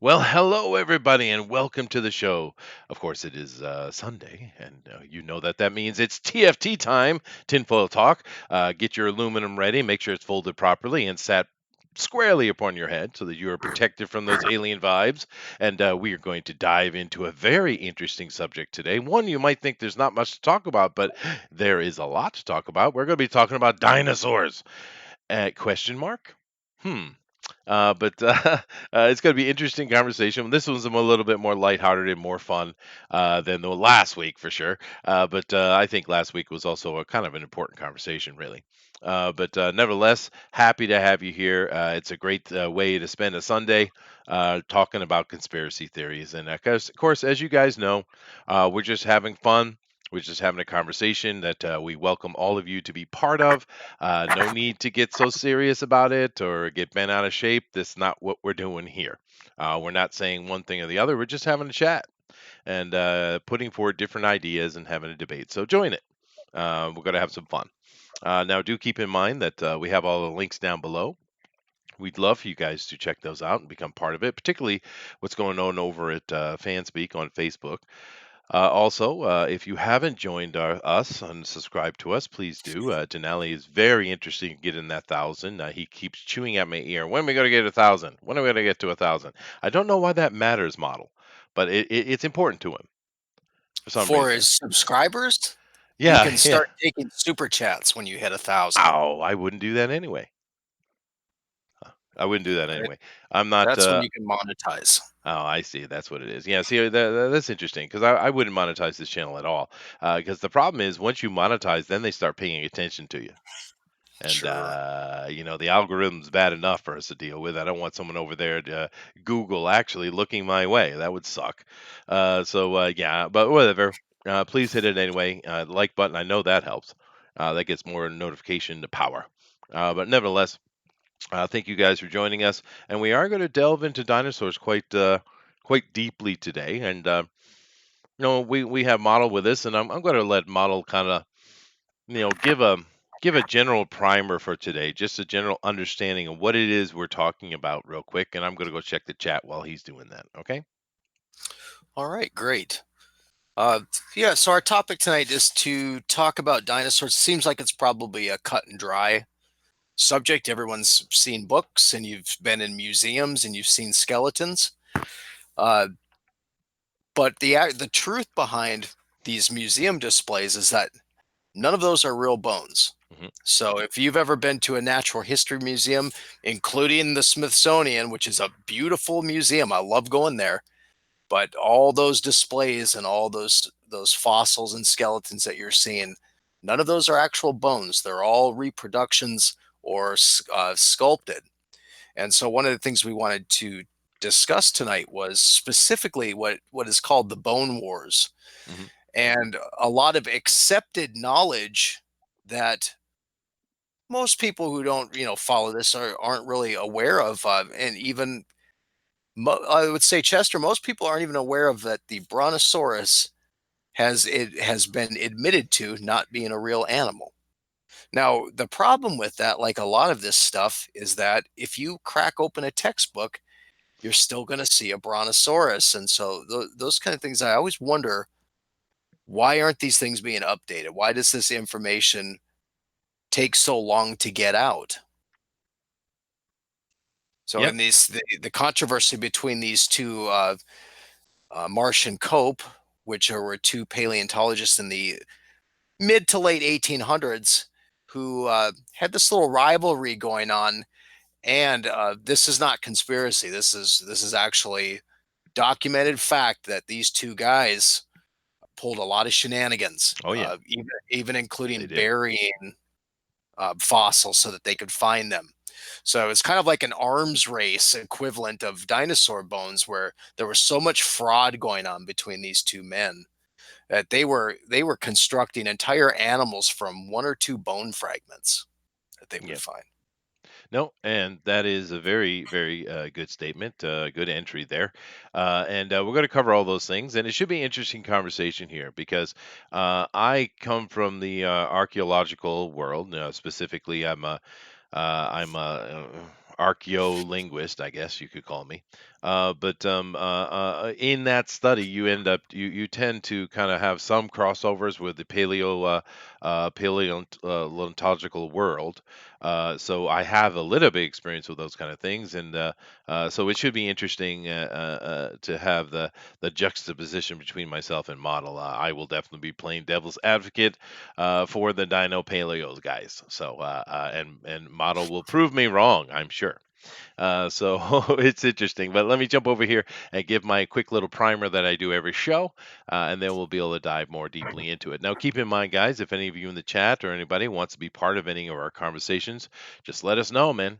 Well, hello everybody, and welcome to the show. Of course, it is Sunday, and you know that means it's TFT time, tinfoil talk. Get your aluminum ready, make sure it's folded properly and sat squarely upon your head so that you are protected from those alien vibes. And we are going to dive into a very interesting subject today. One you might think there's not much to talk about, but there is a lot to talk about. We're going to be talking about dinosaurs. Question mark? Hmm. But it's going to be interesting conversation. This one's a little bit more lighthearted and more fun than the last week for sure. But I think last week was also a kind of an important conversation, really. But nevertheless, happy to have you here. It's a great way to spend a Sunday talking about conspiracy theories. And of course, as you guys know, we're just having fun. We're just having a conversation that we welcome all of you to be part of. No need to get so serious about it or get bent out of shape. That's not what we're doing here. We're not saying one thing or the other. We're just having a chat and putting forward different ideas and having a debate. So join it. We're going to have some fun. Now, do keep in mind that we have all the links down below. We'd love for you guys to check those out and become part of it, particularly what's going on over at Fanspeak on Facebook. Also, if you haven't joined us and subscribed to us, please do. Dinale is very interested in getting that 1,000. He keeps chewing at my ear. When are we going to get 1,000? When are we going to get to 1,000? I don't know why that matters, model, but it's important to him for some For reason. his subscribers, you Yeah, can yeah. start taking super chats when you hit 1,000. Oh, I wouldn't do that anyway. I wouldn't do that Right? anyway. I'm not. That's when you can monetize. Oh, I see. That's what it is. Yeah. See, that's interesting because I wouldn't monetize this channel at all. Because the problem is once you monetize, then they start paying attention to you. And Sure. the algorithm's bad enough for us to deal with. I don't want someone over there to Google actually looking my way. That would suck. Yeah, but whatever. Please hit it anyway. The like button. I know that helps. That gets more notification to power. But nevertheless, thank you guys for joining us. And we are going to delve into dinosaurs quite deeply today. And we have Model with us, and I'm going to let Model kind of give a general primer for today, just a general understanding of what it is we're talking about real quick, and I'm going to go check the chat while he's doing that. Okay. All right, great. Uh, yeah, so our topic tonight is to talk about dinosaurs. Seems like it's probably a cut and dry subject. Everyone's seen books and you've been in museums and you've seen skeletons. Uh, but the truth behind these museum displays is that none of those are real bones. Hmm. So if you've ever been to a natural history museum, including the Smithsonian, which is a beautiful museum, I love going there, but all those displays and all those fossils and skeletons that you're seeing, none of those are actual bones. They're all reproductions or sculpted. And so one of the things we wanted to discuss tonight was specifically what is called the bone wars Hmm. and a lot of accepted knowledge that most people who don't follow this aren't really aware of, and even I would say, Chester, most people aren't even aware of that the brontosaurus has been admitted to not being a real animal. Now the problem with that, like a lot of this stuff, is that if you crack open a textbook, you're still going to see a brontosaurus. And so those kind of things, I always wonder, why aren't these things being updated? Why does this information take so long to get out? So Yep. in the controversy between these two, Marsh and Cope, which were two paleontologists in the mid to late 1800s, who had this little rivalry going on, and this is not conspiracy. This is actually documented fact that these two guys pulled a lot of shenanigans, Oh yeah, even including they did. burying fossils so that they could find them. So it's kind of like an arms race equivalent of dinosaur bones, where there was so much fraud going on between these two men that they were constructing entire animals from one or two bone fragments that they would Yeah. find. No, and that is a very good statement. Good entry there. And we're going to cover all those things, and it should be an interesting conversation here because I come from the archaeological world. Specifically, I'm a archaeolinguist, I guess you could call me. In that study, you tend to kind of have some crossovers with the paleontological world. So I have a little bit experience with those kind of things, and so it should be interesting to have the juxtaposition between myself and model. I will definitely be playing devil's advocate for the Dino Paleos guys. So and model will prove me wrong, I'm sure. So it's interesting. But let me jump over here and give my quick little primer that I do every show, and then we'll be able to dive more deeply into it. Now, keep in mind, guys, if any of you in the chat or anybody wants to be part of any of our conversations, just let us know, man.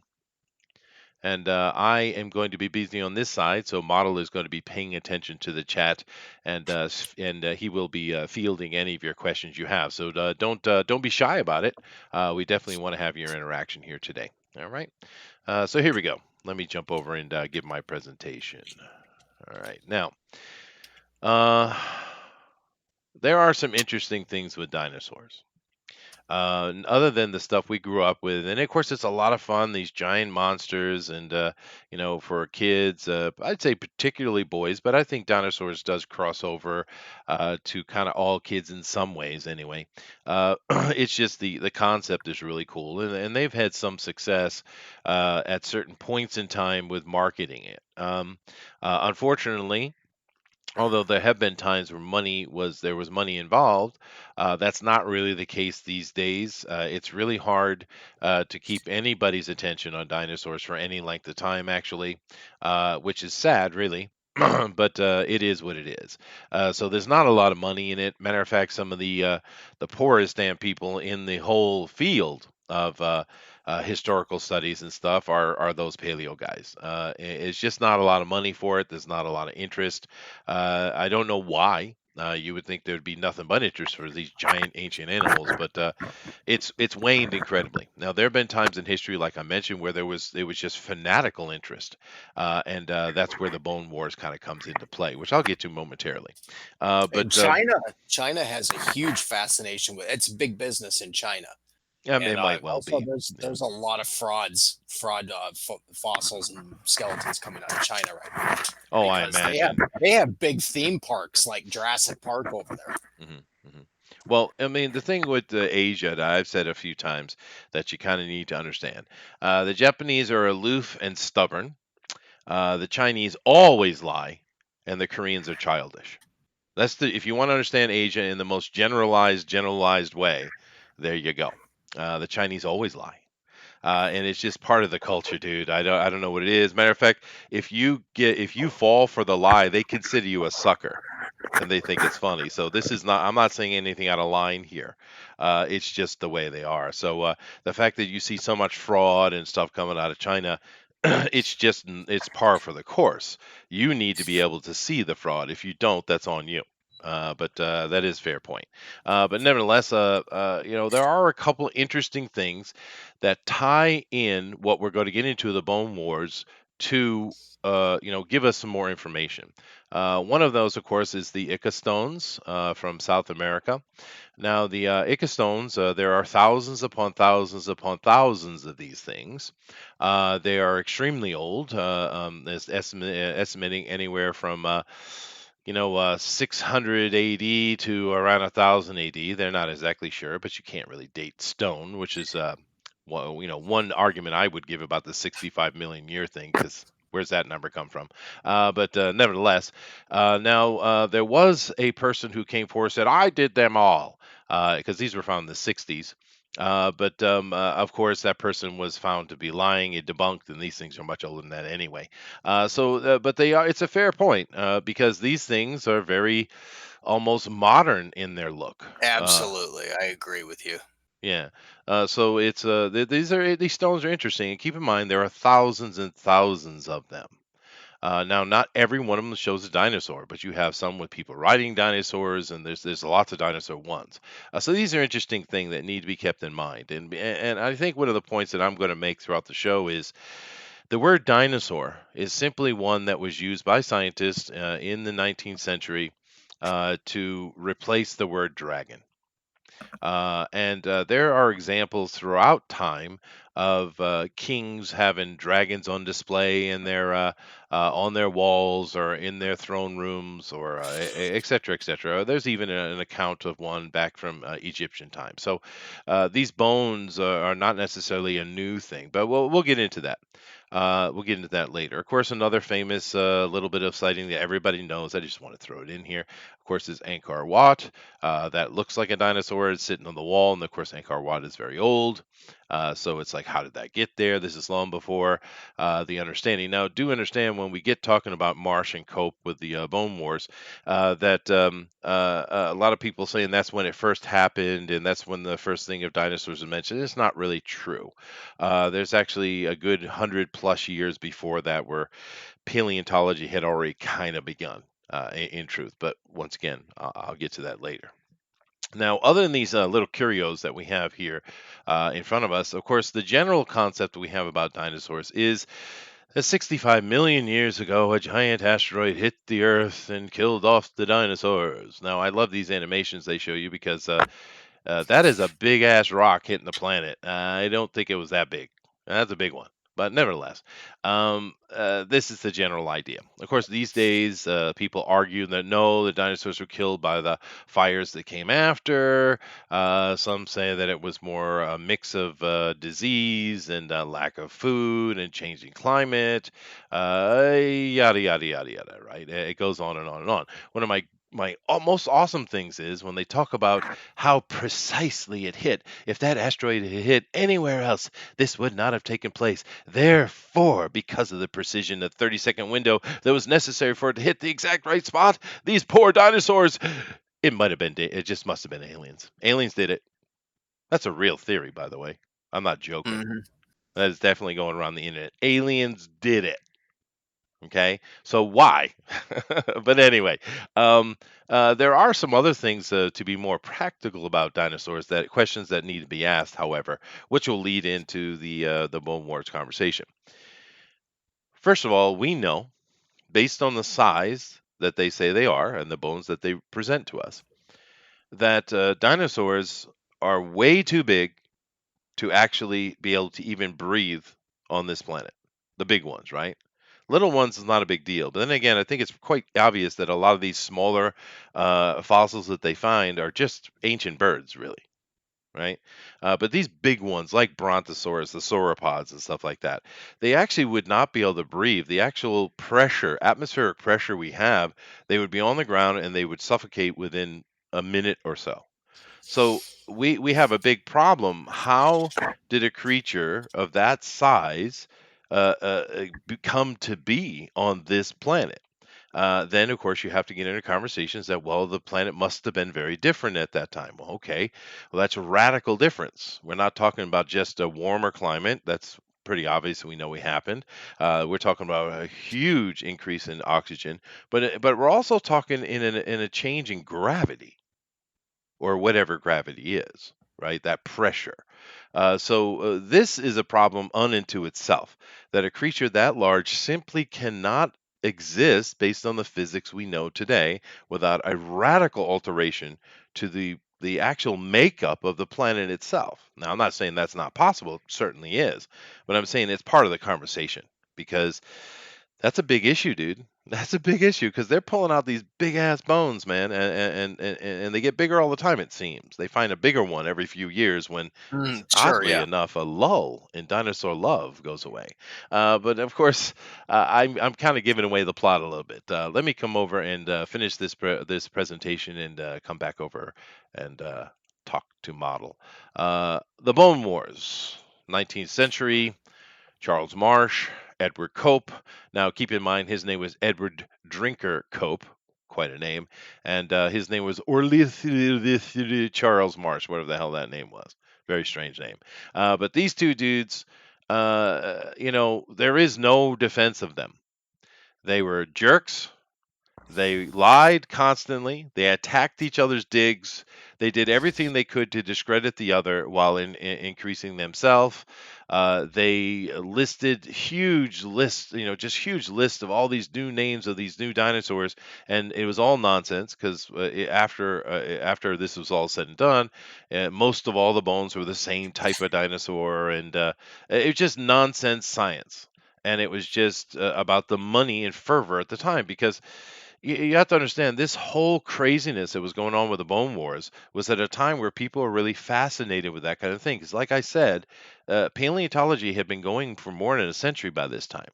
And I am going to be busy on this side, so Model is going to be paying attention to the chat, and he will be fielding any of your questions you have. So don't be shy about it. We definitely want to have your interaction here today. All right. So here we go. Let me jump over and give my presentation. All right. Now, uh, there are some interesting things with dinosaurs. Other than the stuff we grew up with, and of course, it's a lot of fun. These giant monsters, and for kids, I'd say particularly boys, but I think dinosaurs does cross over to kind of all kids in some ways, anyway. It's just the concept is really cool, and they've had some success at certain points in time with marketing it. Unfortunately, although there have been times where there was money involved, that's not really the case these days. It's really hard to keep anybody's attention on dinosaurs for any length of time, actually, which is sad, really. But it is what it is. So there's not a lot of money in it. Matter of fact, some of the poorest damn people in the whole field of historical studies and stuff are those paleo guys. It's just not a lot of money for it. There's not a lot of interest. I don't know why. You would think there'd be nothing but interest for these giant ancient animals, but it's waned incredibly. Now there have been times in history, like I mentioned, where it was just fanatical interest, and that's where the Bone Wars kind of comes into play, which I'll get to momentarily. And But China has a huge fascination with it's big business in China. it And might well also be. Yeah. there's a lot of fraud fossils and skeletons coming out of China right now Oh, I because imagine. they have big theme parks like Jurassic Park over there. Hmm. Hmm. Well, I mean, the thing with Asia that I've said a few times that you kind of need to understand, the Japanese are aloof and stubborn. The Chinese always lie, and the Koreans are childish. That's the if you want to understand Asia in the most generalized way, there you go. The Chinese always lie. And it's just part of the culture, dude. I don't know what it is. Matter of fact, if you fall for the lie, they consider you a sucker and they think it's funny. So this is not. I'm not saying anything out of line here. It's just the way they are. So the fact that you see so much fraud and stuff coming out of China, it's par for the course. You need to be able to see the fraud. If you don't, that's on you. But that is fair point. But nevertheless, there are a couple interesting things that tie in what we're going to get into the Bone Wars to give us some more information. One of those, of course, is the Ica stones from South America. Now, the Ica stones, there are thousands upon thousands of these things. They are extremely old, estimating anywhere from 600 AD to around 1000 AD. They're not exactly sure, but you can't really date stone, which is one argument I would give about the 65 million year thing, because where's that number come from? But nevertheless, now there was a person who came forward and said, I did them all, because these were found in the 60s. But of course, that person was found to be lying, it debunked, and these things are much older than that anyway. But they are. It's a fair point because these things are very almost modern in their look. Absolutely, I agree with you. Yeah. So these stones are interesting, and keep in mind there are thousands and thousands of them. Now, not every one of them shows a dinosaur, but you have some with people riding dinosaurs, and there's lots of dinosaur ones. So these are interesting things that need to be kept in mind. And I think one of the points that I'm going to make throughout the show is the word dinosaur is simply one that was used by scientists in the 19th century to replace the word dragon. And there are examples throughout time of kings having dragons on display in their on their walls or in their throne rooms, or et cetera, et cetera. There's even an account of one back from Egyptian times. So these bones are not necessarily a new thing, but we'll get into that. We'll get into that later. Of course, another famous little bit of sighting that everybody knows, I just want to throw it in here, of course, is Angkor Wat. That looks like a dinosaur. It's sitting on the wall. And of course, Angkor Wat is very old. So it's like, how did that get there? This is long before the understanding. Now, do understand when we get talking about Marsh and Cope with the Bone Wars, that a lot of people saying that's when it first happened and that's when the first thing of dinosaurs was mentioned. It's not really true. There's actually a good 100+ years before that where paleontology had already kind of begun, in truth. But once again, I'll get to that later. Now, other than these little curios that we have here in front of us, of course, the general concept we have about dinosaurs is that 65 million years ago, a giant asteroid hit the Earth and killed off the dinosaurs. Now, I love these animations they show you because that is a big ass rock hitting the planet. I don't think it was that big. That's a big one. But nevertheless, this is the general idea. Of course, these days, people argue that no, the dinosaurs were killed by the fires that came after. Some say that it was more a mix of disease and lack of food and changing climate. Yada, yada, yada, yada, right? It goes on and on and on. One of my most awesome things is when they talk about how precisely it hit. If that asteroid had hit anywhere else, this would not have taken place. Therefore, because of the precision, the 30-second window that was necessary for it to hit the exact right spot, these poor dinosaurs, it might have been, it just must have been aliens. Aliens did it. That's a real theory, by the way. I'm not joking. Mhm. That is definitely going around the internet. Aliens did it. Okay, so why? But anyway, um, there are some other things to be more practical about dinosaurs, that questions that need to be asked, however, which will lead into the Bone Wars conversation. First of all, we know, based on the size that they say they are and the bones that they present to us, that dinosaurs are way too big to actually be able to even breathe on this planet. The big ones, right? Little ones is not a big deal. But then again, I think it's quite obvious that a lot of these smaller fossils that they find are just ancient birds, really, right? But these big ones, like Brontosaurus, the sauropods, and stuff like that, they actually would not be able to breathe. The actual pressure, atmospheric pressure we have, they would be on the ground and they would suffocate within a minute or so. So we have a big problem. How did a creature of that size come to be on this planet? Then, of course, you have to get into conversations that, well, the planet must have been very different at that time. Well, okay, well, that's a radical difference. We're not talking about just a warmer climate. That's pretty obvious. We know it happened. We're talking about a huge increase in oxygen, but we're also talking in a change in gravity, or whatever gravity is, right? That pressure. So this is a problem unto itself, that a creature that large simply cannot exist based on the physics we know today without a radical alteration to the actual makeup of the planet itself. Now, I'm not saying that's not possible, it certainly is, but I'm saying it's part of the conversation, because that's a big issue, dude. That's a big issue because they're pulling out these big ass bones, man, and they get bigger all the time. It seems they find a bigger one every few years when, Sure, oddly yeah. enough, a lull in dinosaur love goes away. But of course, I'm kind of giving away the plot a little bit. Let me come over and finish this presentation and come back over and talk to model the Bone Wars, 19th century. Charles Marsh, Edward Cope. Now, keep in mind, his name was Edward Drinker Cope, quite a name, and his name was Orlith Charles Marsh, whatever the hell that name was. Very strange name. But these two dudes, there is no defense of them. They were jerks. They lied constantly. They attacked each other's digs. They did everything they could to discredit the other while increasing themselves. They listed huge lists, just huge lists of all these new names of these new dinosaurs, and it was all nonsense because after this was all said and done, most of all the bones were the same type of dinosaur, and it was just nonsense science. And it was just about the money and fervor at the time because you have to understand this whole craziness that was going on with the bone wars was at a time where people were really fascinated with that kind of thing because like I said, paleontology had been going for more than a century by this time,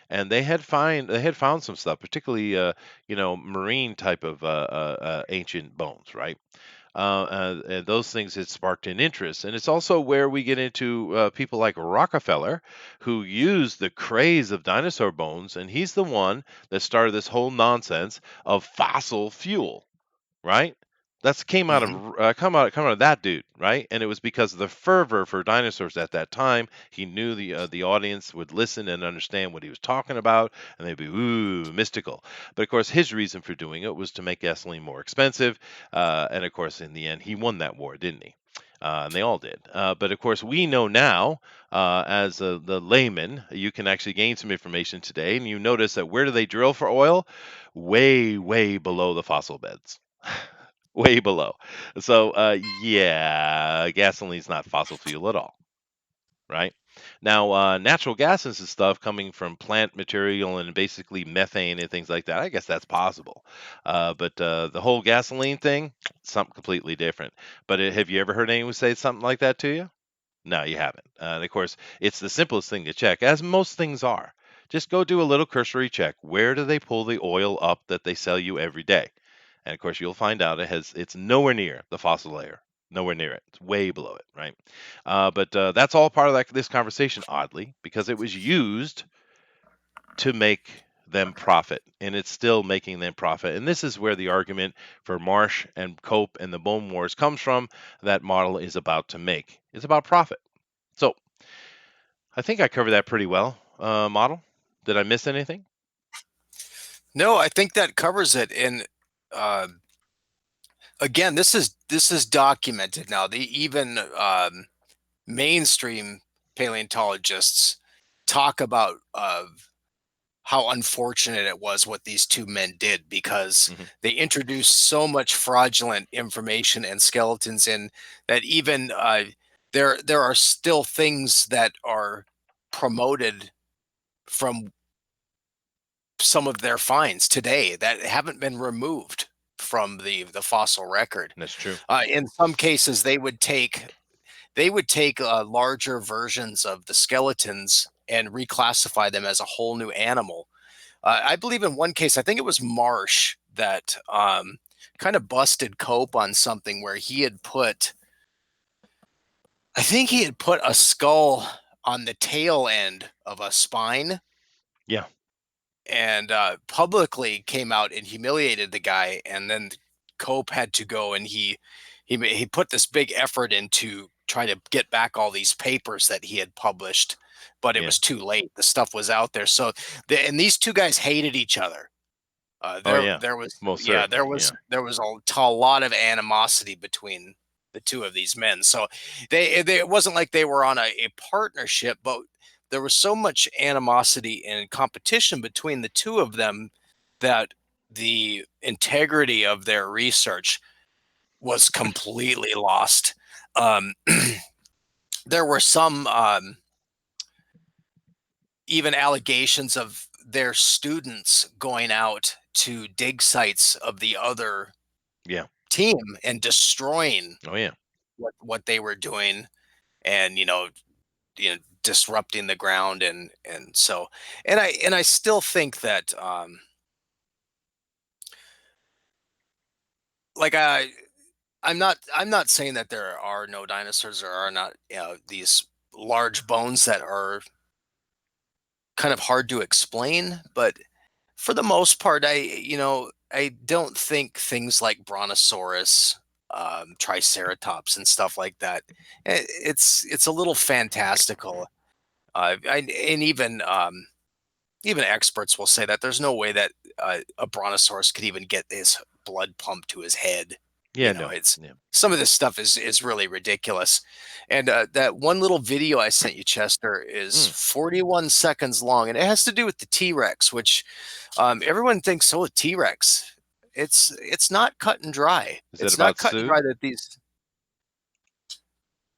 and they had found some stuff, particularly marine type of ancient bones, right? And those things had sparked an interest. And it's also where we get into people like Rockefeller, who used the craze of dinosaur bones, and he's the one that started this whole nonsense of fossil fuel, right? That's came out Mhm. of come out of that dude, right? And it was because of the fervor for dinosaurs at that time. He knew the audience would listen and understand what he was talking about, and they'd be ooh mystical. But of course, his reason for doing it was to make gasoline more expensive, and of course, in the end, he won that war, didn't he? And they all did. But of course, we know now, as the layman, you can actually gain some information today, and you notice that where do they drill for oil? Way, way below the fossil beds. Way below. So, yeah, gasoline's not fossil fuel at all, right? Now, natural gases and stuff coming from plant material and basically methane and things like that, I guess that's possible. But the whole gasoline thing, something completely different. But have you ever heard anyone say something like that to you? No, you haven't. And of course, it's the simplest thing to check, as most things are. Just go do a little cursory check. Where do they pull the oil up that they sell you every day? And of course, you'll find out it's nowhere near the fossil layer, nowhere near it. It's way below it, right? But that's all part of this conversation, oddly, because it was used to make them profit, and it's still making them profit. And this is where the argument for Marsh and Cope and the Bone Wars comes from. That model is about to make. It's about profit. So I think I covered that pretty well. Model. Did I miss anything? No, I think that covers it. And uh, again, this is documented now. The even mainstream paleontologists talk about how unfortunate it was what these two men did because Hmm. they introduced so much fraudulent information and skeletons in that even there are still things that are promoted from some of their finds today that haven't been removed from the fossil record. That's true. In some cases, they would take larger versions of the skeletons and reclassify them as a whole new animal. I believe in one case, I think it was Marsh that kind of busted Cope on something where I think he had put a skull on the tail end of a spine Yeah. and publicly came out and humiliated the guy. And then Cope had to go and he put this big effort into trying to get back all these papers that he had published, but it Yeah. was too late. The stuff was out there. So and these two guys hated each other. Oh There yeah. there was Most yeah there certainly. was Yeah. there was a lot of animosity between the two of these men. So they it wasn't like they were on a partnership, but there was so much animosity and competition between the two of them that the integrity of their research was completely lost. Um, there were some even allegations of their students going out to dig sites of the other Yeah. team and destroying Oh yeah. what they were doing and disrupting the ground and so and I still think that like I'm not saying that there are no dinosaurs or are not these large bones that are kind of hard to explain, but for the most part, I don't think things like Brontosaurus, Triceratops, and stuff like that. It's a little fantastical. And even experts will say that there's no way that a brontosaurus could even get his blood pumped to his head. Yeah, no. It's Yeah. some of this stuff is really ridiculous. And that one little video I sent you, Chester, is Mm. 41 seconds long, and it has to do with the T Rex, which everyone thinks, oh, T Rex. It's not cut and dry. Is it It's not about cut and Sue? dry that these.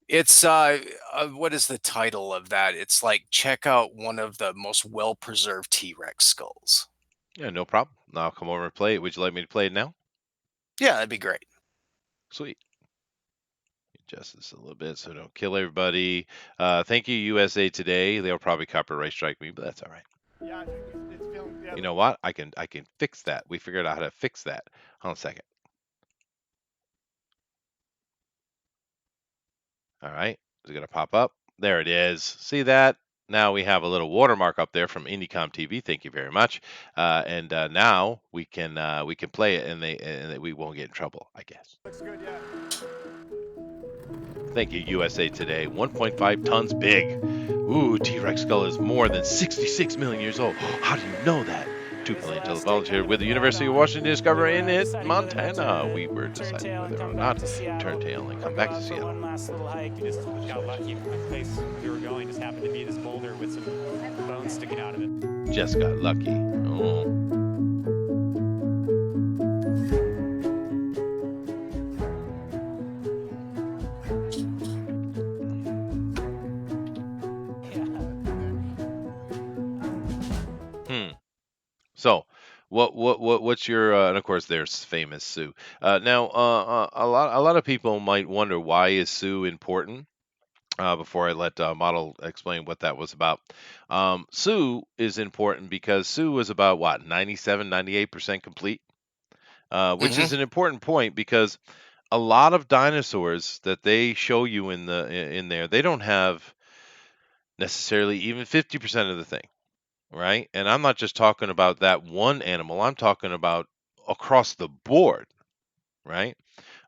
It's what is the title of that? It's like check out one of the most well preserved T Rex skulls. Yeah, no problem. I'll come over and play it. Would you like me to play it now? Yeah, that'd be great. Sweet. Adjust this a little bit so don't kill everybody. Thank you, USA Today. They'll probably copyright strike me, but that's all right. Yeah, I think it's feeling. Yeah, You know what? I can fix that. We figured out how to fix that. Hold on a second. All right. Is it gonna pop up? There it is. See that? Now we have a little watermark up there from Indicom TV. Thank you very much. And now we can play it, and we won't get in trouble, I guess. looks good. Yeah. Thank you, USA Today. 1.5 tons big. Ooh, T-Rex skull is more than 66 million years old. How do you know that? 2 paleontologists volunteered with the University of Washington to discover in it, Montana. We were deciding whether or not to turn tail and come back to Seattle. One last little hike. We just got lucky. The place we were going just happened to be this boulder with some bones sticking out of it. Just got lucky. Oh. Hmm. So, what's your and of course there's famous Sue. Now, a lot of people might wonder why is Sue important. Before I let Model explain what that was about, Sue is important because Sue was about what 97, 98% complete, which Hmm. is an important point because a lot of dinosaurs that they show you in there they don't have necessarily even 50% of the thing. Right? And I'm not just talking about that one animal, I'm talking about across the board, right?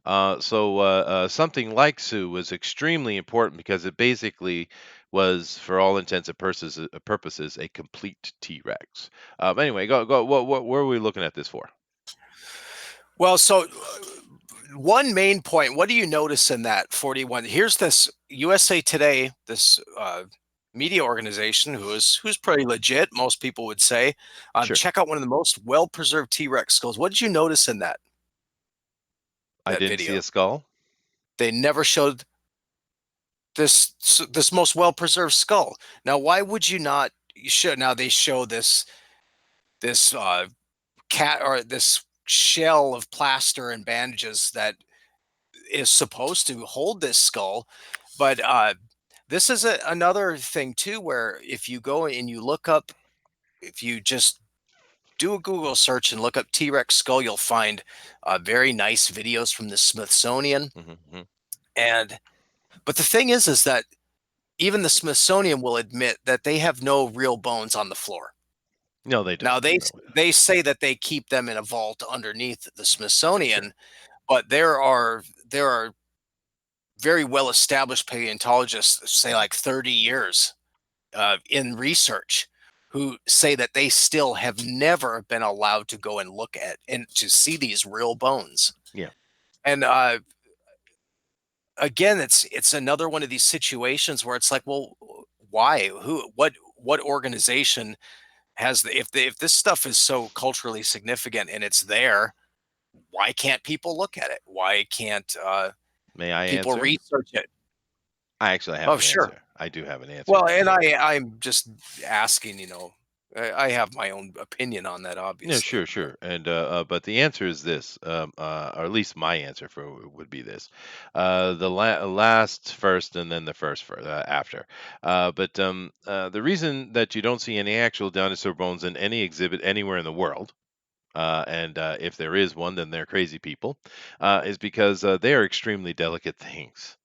Something like Sue was extremely important because it basically was, for all intents and purposes, a complete T Rex. Anyway, go. Where are we looking at this for? Well, so one main point. What do you notice in that 41? Here's this USA Today, this media organization who's pretty legit. Most people would say. Sure. Check out one of the most well preserved T Rex skulls. What did you notice in I that didn't see video? a skull. They never showed this most well preserved skull. Now, why would you not? You should. Now they show this cat or this shell of plaster and bandages that is supposed to hold this skull. But this is another thing too, where if you go and you look up, if you just do a Google search and look up T Rex skull, you'll find very nice videos from the Smithsonian. Hmm. And but the thing is that even the Smithsonian will admit that they have no real bones on the floor. No, they don't. Now they No. they say that they keep them in a vault underneath the Sure. Smithsonian, but there are very well established paleontologists, say like 30 years in research, who say that they still have never been allowed to go and look at and to see these real bones. Yeah. And again, it's another one of these situations where it's like, well, why? What organization has if this stuff is so culturally significant and it's there, why can't people look at it? Why can't May I people answer? research it? I actually have Oh, an sure. answer. I do have an answer. Well, and I'm just asking, I have my own opinion on that, Yeah, obviously. sure, sure. And but the answer is this, or at least my answer for would be this: the last first, and then the after. The reason that you don't see any actual dinosaur bones in any exhibit anywhere in the world, and if there is one, then they're crazy people, is because they are extremely delicate things.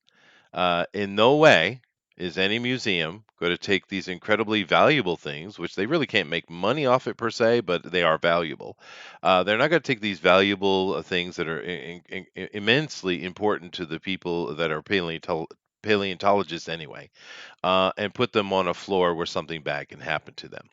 In no way is any museum going to take these incredibly valuable things, which they really can't make money off it per se, but they are valuable. They're not going to take these valuable things that are immensely important to the people that are paleontologists anyway, and put them on a floor where something bad can happen to them.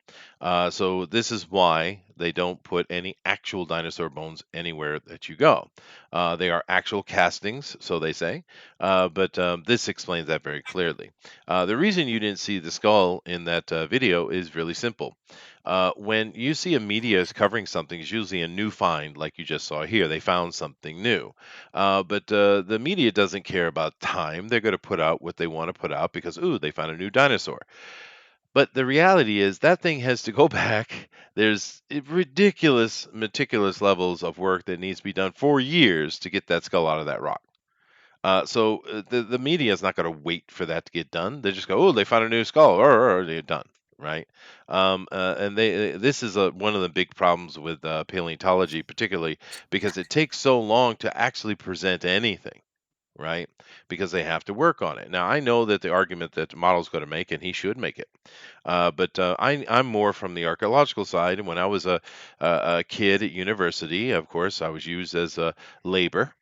So this is why they don't put any actual dinosaur bones anywhere that you go. They are actual castings, so they say, but this explains that very clearly. The reason you didn't see the skull in that video is really simple. When you see a media is covering something, it's usually a new find, like you just saw here. They found something new. But the media doesn't care about time. They're going to put out what they want to put out because, ooh, they found a new dinosaur. But the reality is that thing has to go back. There's ridiculous, meticulous levels of work that needs to be done for years to get that skull out of that rock. So the media is not going to wait for that to get done. They just go, oh, they found a new skull, or they're done, right? And this is one of the big problems with paleontology, particularly because it takes so long to actually present anything, right? Because they have to work on it. Now, I know that the argument that the model's going to make, and he should make it, but I'm more from the archaeological side. And when I was a kid at university, of course, I was used as a labor,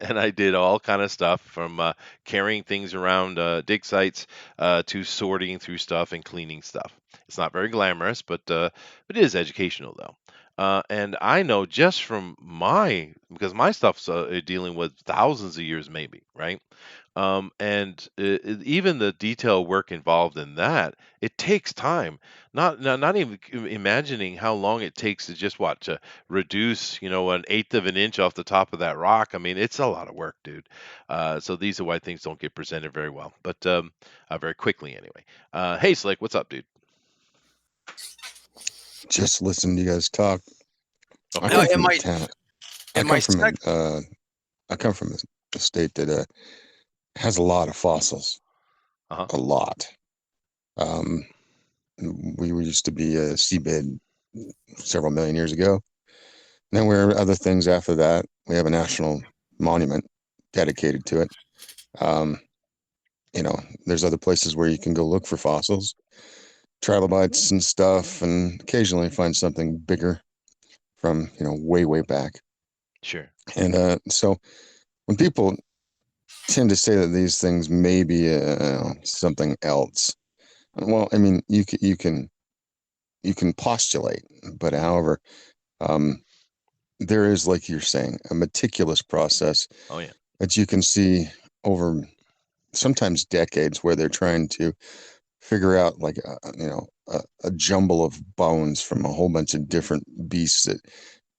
and I did all kind of stuff from carrying things around dig sites to sorting through stuff and cleaning stuff. It's not very glamorous, but it is educational though. And I know just from because my stuff's dealing with thousands of years, maybe, right? And even the detail work involved in that, it takes time. Not even imagining how long it takes to just what to reduce, an eighth of an inch off the top of that rock. I mean, it's a lot of work, dude. So these are why things don't get presented very well, but very quickly anyway. Hey, Slick, what's up, dude? Just listen to you guys talk. I Okay. Now, come in from a my town. I in my come from sec- a state that has a lot of fossils, Uh-huh. a lot. Um, we used to be a seabed several million years ago. Then we are other things after that. We have a national monument dedicated to it. Um, there's other places where you can go look for fossils, trilobites and stuff, and occasionally find something bigger from, way, way back. Sure. And so when people tend to say that these things may be something else, well, I mean, you can postulate, but however, um, there is, like you're saying, a meticulous process Oh yeah. that you can see over sometimes decades where they're trying to figure out like a jumble of bones from a whole bunch of different beasts that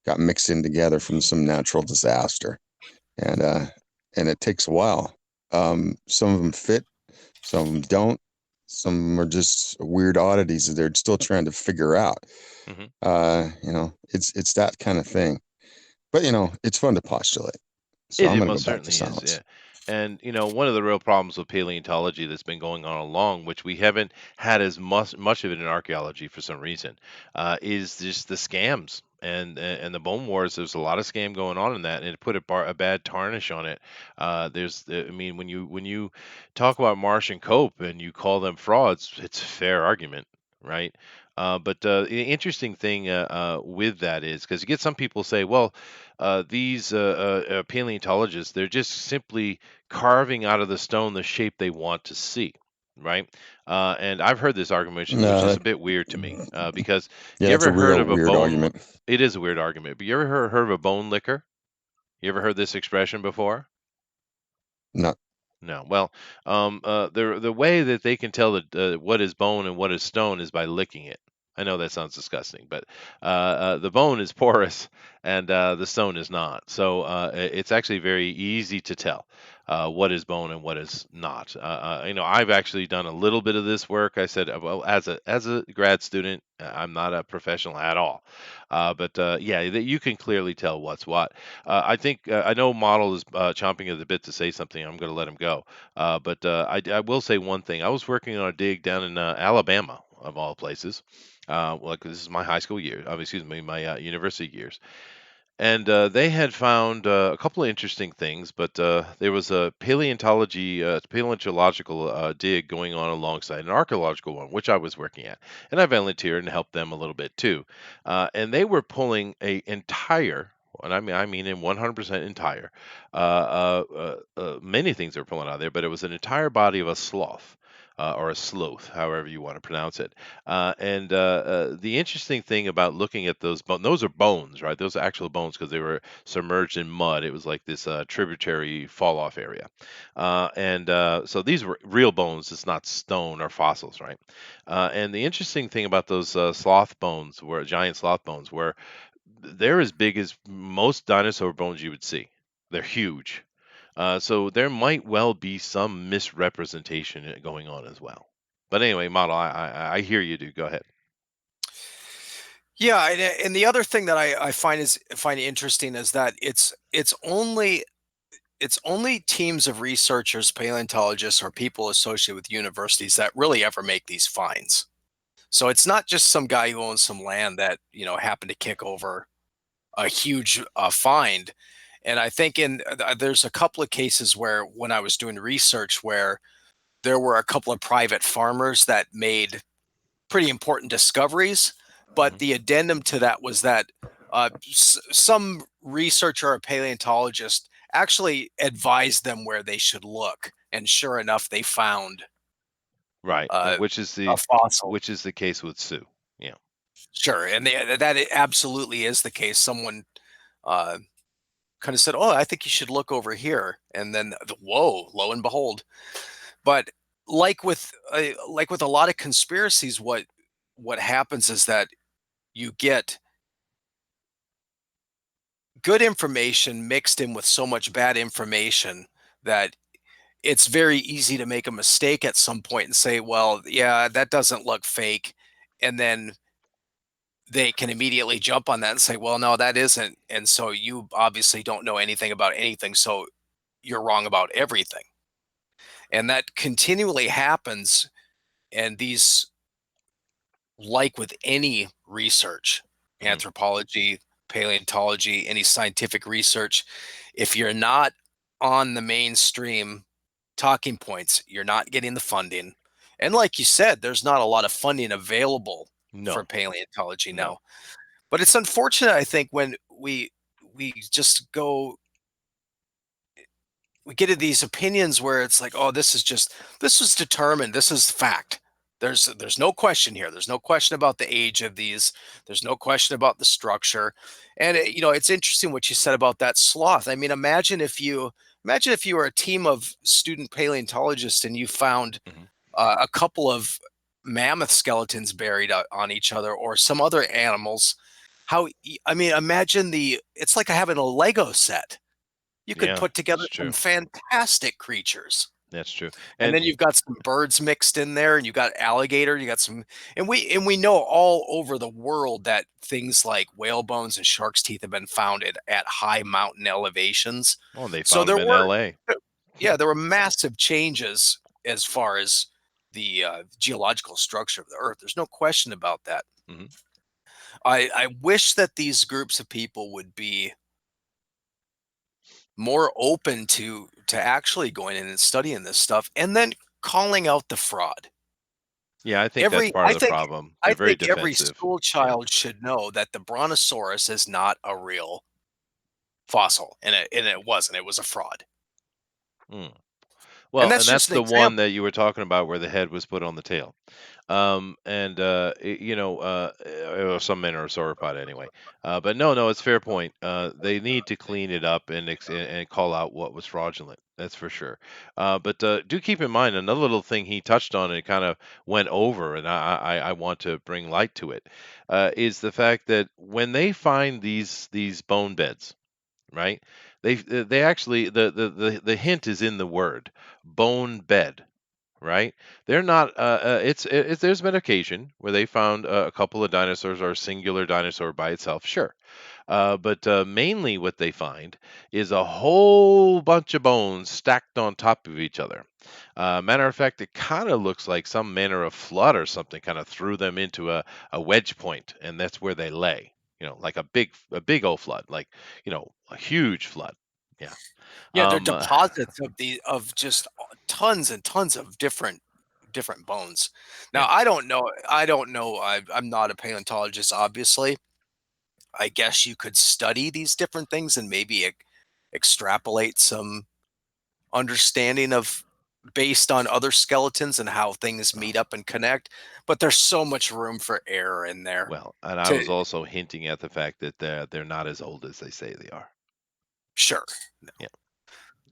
got mixed in together from some natural disaster, and it takes a while. Some of them fit, some of them don't. Some of them are just weird oddities that they're still trying to figure out. Hmm. It's that kind of thing. But it's fun to postulate. So I'm It gonna go most back to certainly is, yeah. silence. And one of the real problems with paleontology that's been going on along, which we haven't had as much of it in archaeology for some reason, is just the scams and the bone wars. There's a lot of scam going on in that, and it put a bad tarnish on it. I mean, when you talk about Marsh and Cope and you call them frauds, it's a fair argument, right? But the interesting thing with that is because you get some people say, well, these paleontologists, they're just simply carving out of the stone the shape they want to see, right? And I've heard this argument, which No, is a bit weird to me, because yeah, you that's ever a heard real of a weird bone? argument. It is a weird argument, but you ever heard of a bone licker? You ever heard this expression before? Not No. Well, the way that they can tell what is bone and what is stone is by licking it. I know that sounds disgusting, but the bone is porous and the stone is not. So it's actually very easy to tell what is bone and what is not. I've actually done a little bit of this work. I said, well, as a grad student, I'm not a professional at all, but yeah, you can clearly tell what's what. I think I know Model is chomping at the bit to say something. I'm going to let him go. But I will say one thing. I was working on a dig down in Alabama, of all places. Like this is my high school year. Excuse me, my university years. And they had found a couple of interesting things, but there was a paleontological dig going on alongside an archaeological one, which I was working at, and I volunteered and helped them a little bit too. And they were pulling a entire, and I mean in 100% entire, many things they were pulling out of there, but it was an entire body of a sloth. or a sloth, however you want to pronounce it. The interesting thing about looking at those bones, those are bones, right? Those are actual bones because they were submerged in mud. It was like this tributary fall off area. So these were real bones, it's not stone or fossils, right? And the interesting thing about those sloth bones, were giant sloth bones, were they're as big as most dinosaur bones you would see. They're huge. So there might well be some misrepresentation going on as well. But anyway, model, I hear you, do. Go ahead. Yeah, and the other thing that I find interesting is that it's only teams of researchers, paleontologists, or people associated with universities that really ever make these finds. So it's not just some guy who owns some land that happened to kick over a huge find. And I think there's a couple of cases where when I was doing research where there were a couple of private farmers that made pretty important discoveries, but Hmm. the addendum to that was that some researcher or paleontologist actually advised them where they should look, and sure enough, they found Right, uh, a fossil. which is the case with Sue. Yeah. Sure, and that it absolutely is the case. Someone uh, kind of said, "Oh, I think you should look over here," and then whoa, lo and behold. But like with a lot of conspiracies, what happens is that you get good information mixed in with so much bad information that it's very easy to make a mistake at some point and say, well, yeah, that doesn't look fake. And then they can immediately jump on that and say, well, no, that isn't. And so you obviously don't know anything about anything. So you're wrong about everything. And that continually happens. And these, like with any research, Hmm. anthropology, paleontology, any scientific research, if you're not on the mainstream talking points, you're not getting the funding. And like you said, there's not a lot of funding available for No, paleontology no. now. But it's unfortunate, I think, when we just we get into these opinions where it's like, oh, this was determined, this is fact. There's no question here. There's no question about the age of these. There's no question about the structure. And it's interesting what you said about that sloth. I mean, imagine if you were a team of student paleontologists and you found Hmm. a couple of mammoth skeletons buried on each other or some other animals. I mean, imagine it's like having a Lego set. You could Yeah, put together that's some true. fantastic creatures. That's true. And And then you've got some birds mixed in there, and you got alligator, you got some, and we know all over the world that things like whale bones and shark's teeth have been found at high mountain elevations. oh, they So found them in L.A. yeah, there were massive changes as far as the geological structure of the Earth. There's no question about that. Hmm. I wish that these groups of people would be more open to actually going in and studying this stuff and then calling out the fraud. Yeah, I think that's Every part of I the think problem. I They're very think every defensive. school Yeah. child should know that the brontosaurus is not a real fossil, and it wasn't. It was a fraud. Mm. And Well, that's and just that's an the one example. that you were talking about where the head was put on the tail. Some men are a sauropod anyway. But no, no, it's fair point. They need to clean it up and call out what was fraudulent. That's for sure. But do keep in mind another little thing he touched on and kind of went over, and I want to bring light to it, is the fact that when they find these bone beds, right? They actually the hint is in the word bone bed, right? They're not. There's been occasion where they found a couple of dinosaurs or a singular dinosaur by itself, sure. But mainly what they find is a whole bunch of bones stacked on top of each other. Matter of fact, it kind of looks like some manner of flood or something kind of threw them into a wedge point, and that's where they lay. Like a big old flood, like a huge flood. Yeah. Yeah, they're Um. deposits of just tons and tons of different bones. Now, Yeah. I don't know. I'm not a paleontologist, obviously. I guess you could study these different things and maybe extrapolate some understanding of based on other skeletons and how things meet up and connect, but there's so much room for error in there. Well, and I To was also hinting at the fact that they're not as old as they say they are. Sure. Yeah.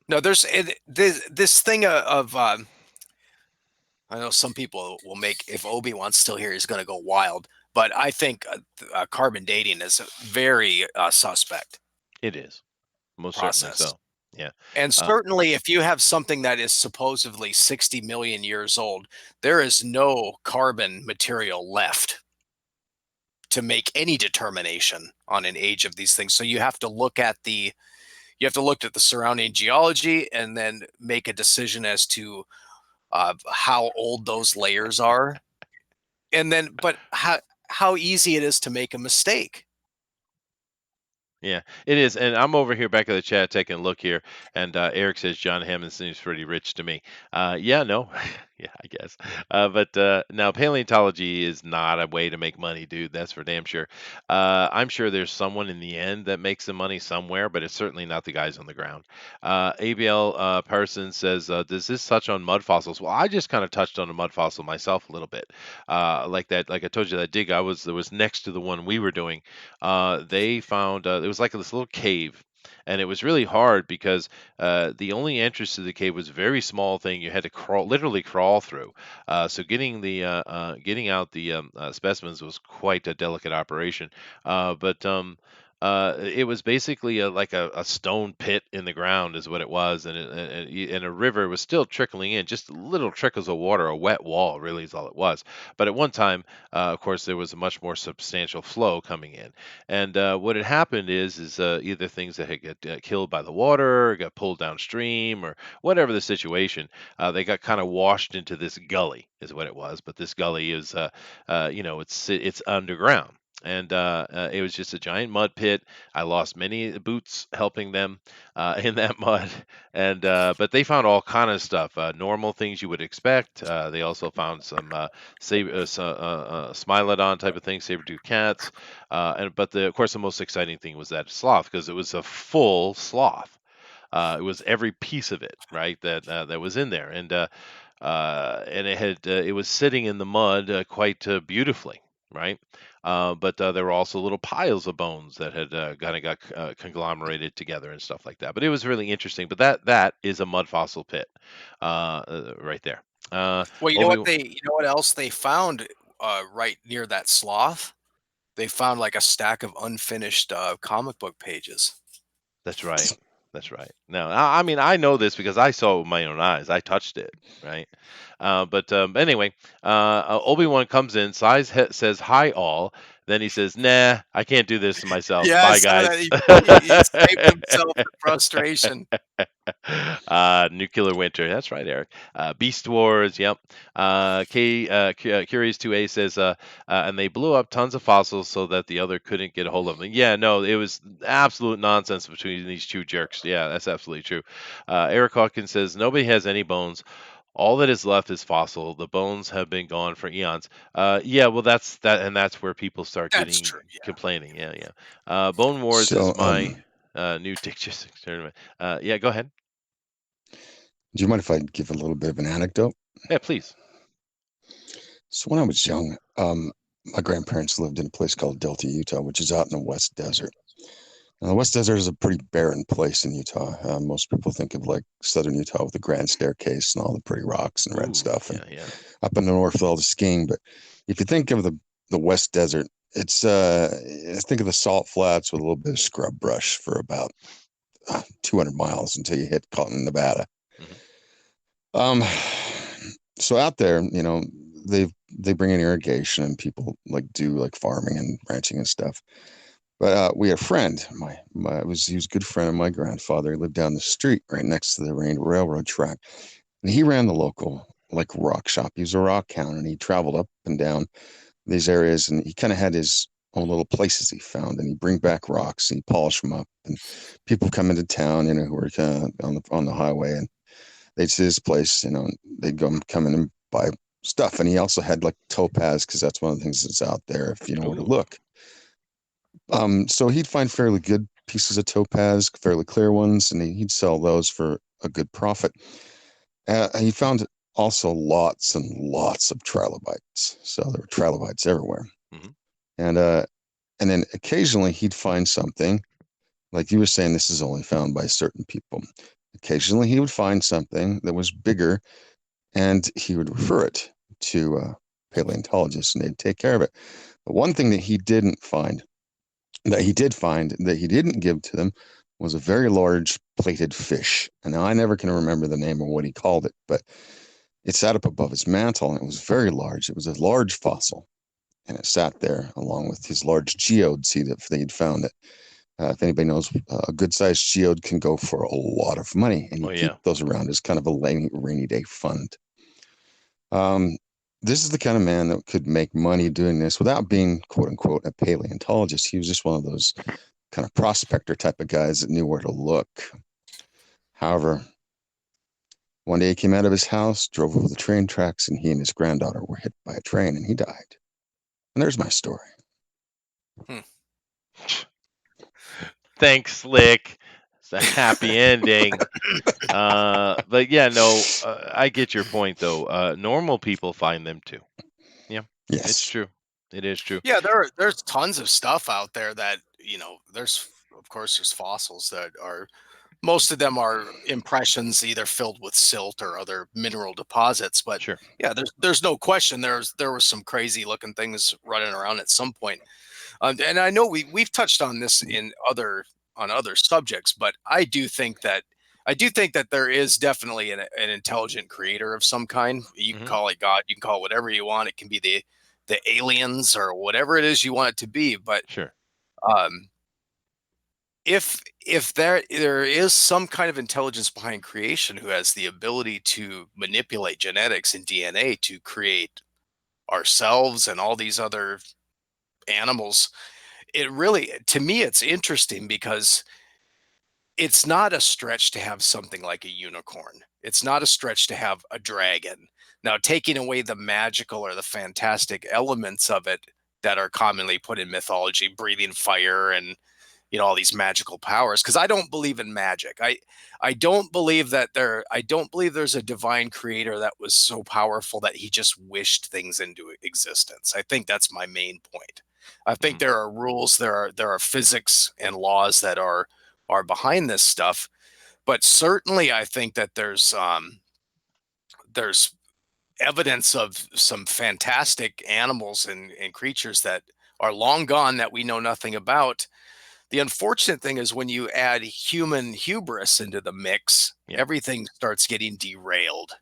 No, there's this thing of I know some people will make, if Obi-Wan's still here, he's going to go wild. But I think carbon dating is a very suspect It is. Most certainly process. so. Yeah. And Uh, certainly, if you have something that is supposedly 60 million years old, there is no carbon material left to make any determination on an age of these things. So you have to look at the surrounding geology and then make a decision as to how old those layers are, and then but how easy it is to make a mistake. Yeah, it is, and I'm over here back in the chat taking a look here, and Eric says John Hammond seems pretty rich to me. Yeah, no, yeah, I guess. But now paleontology is not a way to make money, dude. That's for damn sure. I'm sure there's someone in the end that makes the money somewhere, but it's certainly not the guys on the ground. ABL Parsons says, "Does this touch on mud fossils?" Well, I just kind of touched on a mud fossil myself a little bit, like that. Like I told you, that dig I was there was next to the one we were doing. They found it was like this little cave, and it was really hard because the only entrance to the cave was a very small thing you had to literally crawl through. So getting out the specimens was quite a delicate operation. But it was basically like a stone pit in the ground is what it was, and a river was still trickling in, just little trickles of water, a wet wall really is all it was. But at one time, of course, there was a much more substantial flow coming in. And what had happened is either things that had got killed by the water, or got pulled downstream, or whatever the situation, they got kind of washed into this gully, is what it was. But this gully is, it's underground. And it was just a giant mud pit. I lost many boots helping them in that mud, and but they found all kind of stuff, normal things you would expect. They also found some smilodon type of thing, saber-tooth cats, but of course the most exciting thing was that sloth because it was a full sloth. It was every piece of it, right, that was in there, and it was sitting in the mud quite beautifully, right? But there were also little piles of bones that had kind of got conglomerated together and stuff like that. But it was really interesting. But that is a mud fossil pit, right there. Well, Obi, you know what else they found right near that sloth? They found like a stack of unfinished comic book pages. that's right. That's right. Now, I mean, I know this because I saw it with my own eyes. I touched it, right? But anyway, Obi-Wan comes in, says hi all. Then he says, "Nah, I can't do this to myself. Yeah, Bye, some of that guys." he saved himself the frustration. Nuclear Winter. That's right, Eric. Beast Wars. Yep. Curious 2A says, and they blew up tons of fossils so that the other couldn't get a hold of them. Yeah, no, it was absolute nonsense between these two jerks. Yeah, that's absolutely true. Eric Hawkins says, nobody has any bones. All that is left is fossil. The bones have been gone for eons. Yeah, well, and that's where people start That's getting true. Yeah. complaining. Yeah, yeah. Bone Wars So, is my new Dictus tournament. Yeah, go ahead. do you mind if I give a little bit of an anecdote? Yeah, please. So when I was young, my grandparents lived in a place called Delta, Utah, which is out in the West Desert. Now, the West Desert is a pretty barren place in Utah. Most people think of like southern Utah with the Grand Staircase and all the pretty rocks and red Ooh, stuff, and yeah, yeah. up in the north with all the skiing. But if you think of the West Desert, it's think of the salt flats with a little bit of scrub brush for about 200 miles until you hit Cotton, Nevada. Mhm. Um, so out there, they bring in irrigation and people like do like farming and ranching and stuff. But we had a friend, he was a good friend of my grandfather. He lived down the street right next to the railroad track, and he ran the local like rock shop. He was a rock hound, and he traveled up and down these areas, and he kind of had his own little places he found, and he'd bring back rocks and he'd polish them up, and people come into town, who were kind of on the highway, and they'd see his place, they'd come in and buy stuff. And he also had like topaz because that's one of the things that's out there if you know where to Ooh. look. So he'd find fairly good pieces of topaz, fairly clear ones, and he'd sell those for a good profit. He found also lots and lots of trilobites. So there were trilobites everywhere. Mhm. And then occasionally he'd find something, like you were saying, this is only found by certain people. Occasionally he would find something that was bigger, and he would refer it to paleontologists, and they'd take care of it. The one thing that he didn't find, that he did find, that he didn't give to them, was a very large plated fish. And now I never can remember the name of what he called it, but it sat up above his mantle, and it was very large. It was a large fossil, and it sat there along with his large geode. See, that they'd found it. If anybody knows, a good sized geode can go for a lot of money, and you Oh keep yeah. those around as kind of a rainy day fund. Um, this is the kind of man that could make money doing this without being, quote unquote, a paleontologist. He was just one of those kind of prospector type of guys that knew where to look. However, one day he came out of his house, drove over the train tracks, and he and his granddaughter were hit by a train, and he died. And there's my story. Thanks, Slick. It's a happy ending. But yeah, no, I get your point though. Normal people find them too. Yeah, it's Yes. true. It is true. Yeah, there's tons of stuff out there that, there's of course there's fossils that are, most of them are impressions either filled with silt or other mineral deposits, but Sure. yeah, there's no question there was some crazy looking things running around at some point. And I know we've touched on this in other subjects, but I do think that there is definitely an intelligent creator of some kind. You can Hmm. call it God, you can call it whatever you want. It can be the aliens or whatever it is you want it to be. But Sure. um, if there is some kind of intelligence behind creation who has the ability to manipulate genetics and DNA to create ourselves and all these other animals, it really, to me, it's interesting because it's not a stretch to have something like a unicorn. It's not a stretch to have a dragon. Now, taking away the magical or the fantastic elements of it that are commonly put in mythology, breathing fire and all these magical powers, because I don't believe in magic. I don't believe that I don't believe there's a divine creator that was so powerful that he just wished things into existence. I think that's my main point. I think Hmm. there are rules, there are physics and laws that are behind this stuff, but certainly I think that there's evidence of some fantastic animals and creatures that are long gone that we know nothing about. The unfortunate thing is when you add human hubris into the mix, Yeah. everything starts getting derailed.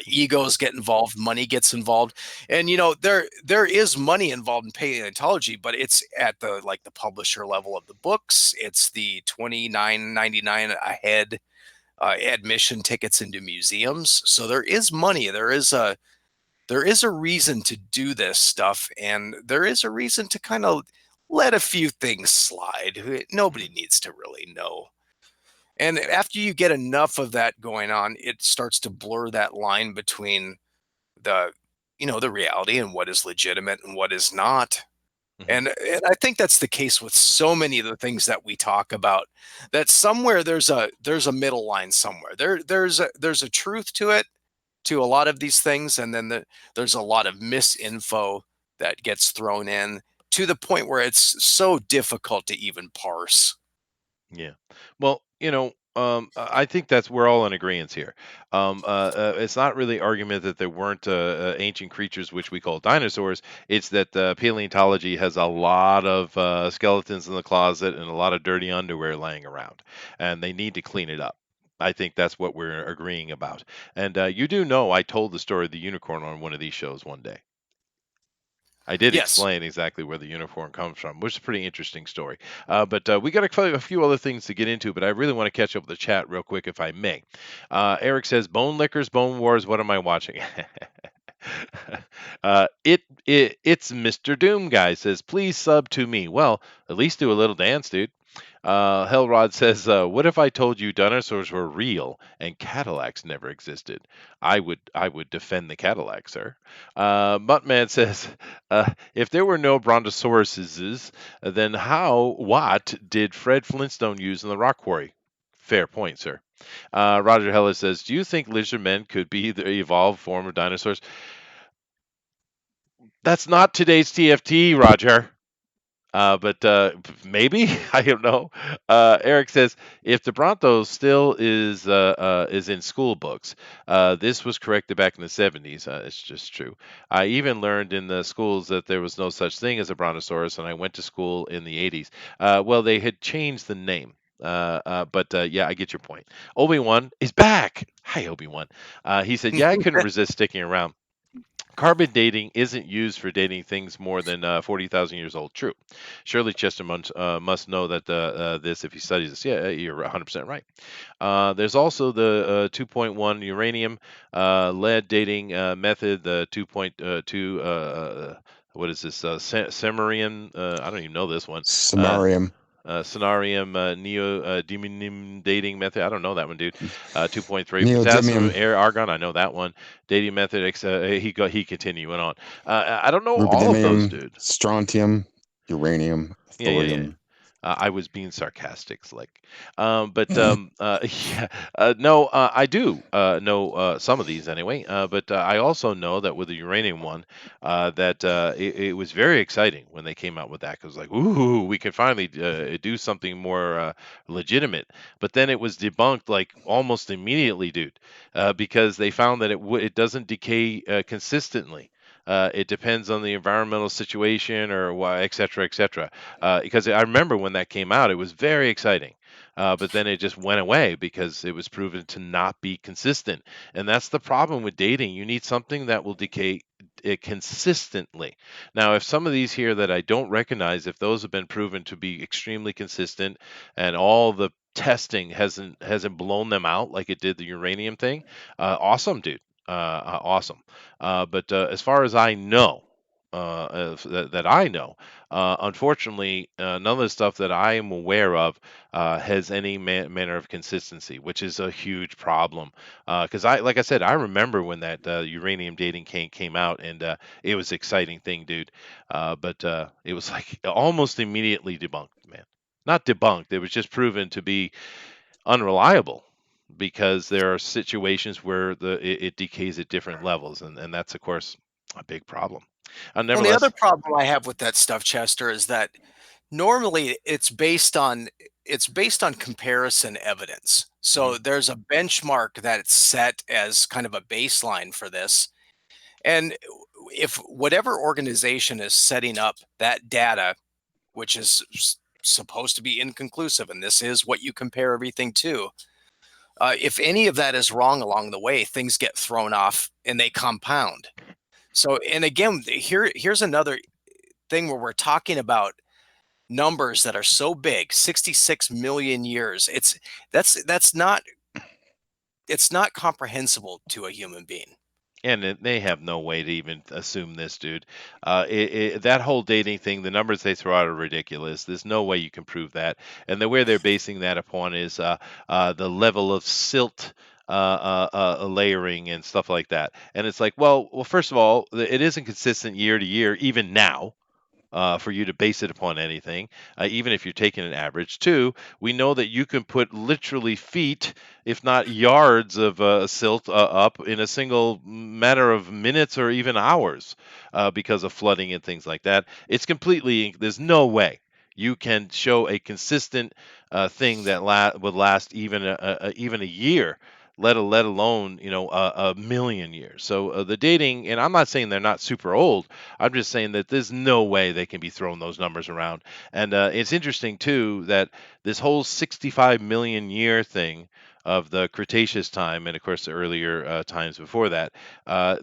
Egos get involved, money gets involved, and there is money involved in paleontology, but it's at the publisher level of the books. It's the $29.99 a head admission tickets into museums. So there is money. There is a reason to do this stuff, and there is a reason to kind of let a few things slide. Nobody needs to really know. And after you get enough of that going on, it starts to blur that line between the the reality and what is legitimate and what is not. Hmm. And I think that's the case with so many of the things that we talk about. That somewhere there's a middle line somewhere. There's a truth to it, to a lot of these things, and then there's a lot of misinfo that gets thrown in to the point where it's so difficult to even parse. Yeah. Well, I think that's we're all in agreement here. It's not really argument that there weren't ancient creatures which we call dinosaurs. It's that paleontology has a lot of skeletons in the closet and a lot of dirty underwear laying around, and they need to clean it up. I think that's what we're agreeing about. And you do know I told the story of the unicorn on one of these shows one day. I did Yes. explain exactly where the uniform comes from, which is a pretty interesting story. But we got a few other things to get into, but I really want to catch up with the chat real quick, if I may. Eric says, "Bone Lickers, Bone Wars. What am I watching?" It's Mr. Doom guy says, "Please sub to me." Well, at least do a little dance, dude. Hellrod says, "What if I told you dinosaurs were real and Cadillacs never existed? I would defend the Cadillac, sir." Muttman says, "If there were no brontosauruses, then what did Fred Flintstone use in the rock quarry?" Fair point, sir. Roger Heller says, "Do you think lizard men could be the evolved form of dinosaurs?" That's not today's TFT, Roger. But maybe I don't know. Eric says if the Bronto still is in school books, this was corrected back in the 70s. It's just true. I even learned in the schools that there was no such thing as a Brontosaurus, and I went to school in the 80s. Well, they had changed the name. But yeah, I get your point. Obi-Wan is back. Hi, Obi-Wan. He said, "Yeah, I couldn't resist sticking around." Carbon dating isn't used for dating things more than 40,000 years old. True. Surely Chester must know that this if he studies this. Yeah, you're 100% right. There's also the 2.1 uranium lead dating method, the 2.2, what is this? Samarium. I don't even know this one. Uh, Samarium. Sonarium neo demonym dating method. I don't know that one, dude. 2.3 potassium Neodymium. air argon. I know that one. Dating method. He continuing on. I don't know all of those, Rubidium. dude. Strontium. Uranium. Yeah. Thorium. I was being sarcastic, like, yeah, no, I do know some of these anyway. But I also know that with the uranium one, that it was very exciting when they came out with that because, like, ooh, we can finally do something more legitimate. But then it was debunked like almost immediately, dude, because they found that it doesn't decay consistently. It depends on the environmental situation or why, et cetera, et cetera. Because I remember when that came out, it was very exciting. But then it just went away because it was proven to not be consistent. And that's the problem with dating. You need something that will decay consistently. Now, if some of these here that I don't recognize, if those have been proven to be extremely consistent and all the testing hasn't blown them out like it did the uranium thing, awesome, dude. Awesome. But as far as I know, that I know, unfortunately, none of the stuff that I am aware of has any manner of consistency, which is a huge problem. Because like I said, I remember when that uranium dating came out, and it was an exciting thing, dude. But it was like almost immediately debunked, man. Not debunked; it was just proven to be unreliable because there are situations where it decays at different levels, and that's of course a big problem. Well, the other Nevertheless, problem I have with that stuff, Chester, is that normally it's based on comparison evidence. mhm. So there's a benchmark that it's set as kind of a baseline for this. And if whatever organization is setting up that data, which is supposed to be inconclusive, and this is what you compare everything to, if any of that is wrong along the way, things get thrown off and they compound. So, and again, here's another thing where we're talking about numbers that are so big, 66 million years. That's not it's not comprehensible to a human being. And they have no way to even assume this, dude. That whole dating thing, the numbers they throw out are ridiculous. There's no way you can prove that. And the way they're basing that upon is the level of silt layering and stuff like that. And it's like, well, first of all, it isn't consistent year to year, even now. For you to base it upon anything, even if you're taking an average. Two, we know that you can put literally feet, if not yards, of silt up in a single matter of minutes or even hours because of flooding and things like that. It's completely, there's no way you can show a consistent thing that would last even a year. Let alone a million years. So the dating, and I'm not saying they're not super old. I'm just saying that there's no way they can be throwing those numbers around. And it's interesting too that this whole 65 million year thing of the Cretaceous time, and of course the earlier times before that,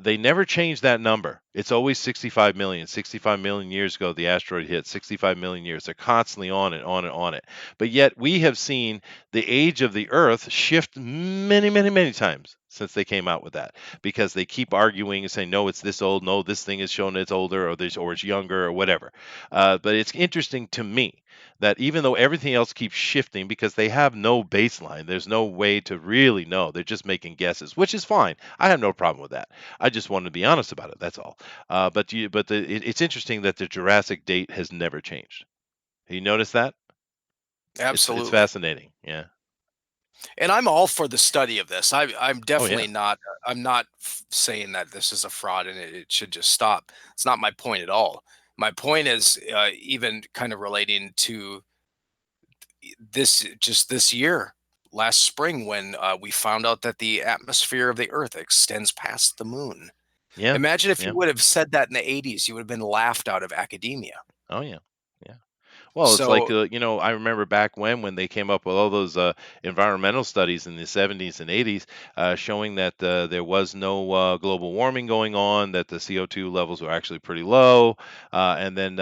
they never changed that number. It's always 65 million. 65 million years ago, the asteroid hit. 65 million years. They're constantly on it, on it, on it. But yet we have seen the age of the Earth shift many, many, many times since they came out with that because they keep arguing and saying, no, it's this old. No, this thing is showing it's older or it's younger or whatever. But it's interesting to me that even though everything else keeps shifting because they have no baseline, there's no way to really know. They're just making guesses, which is fine. I have no problem with that. I just want to be honest about it. That's all. It's interesting that the Jurassic date has never changed. You notice that? It's Absolutely. fascinating. Yeah. And I'm all for the study of this. I'm Oh yeah. definitely not. I'm not saying that this is a fraud and it should just stop. It's not my point at all. My point is even kind of relating to this just this year, last spring, when we found out that the atmosphere of the Earth extends past the moon. Yeah. Imagine if you Yeah. would have said that in the 80s, you would have been laughed out of academia. Oh yeah. Yeah. Well, it's like, So I remember back when they came up with all those environmental studies in the 70s and 80s, showing that there was no global warming going on, that the CO2 levels were actually pretty low, and then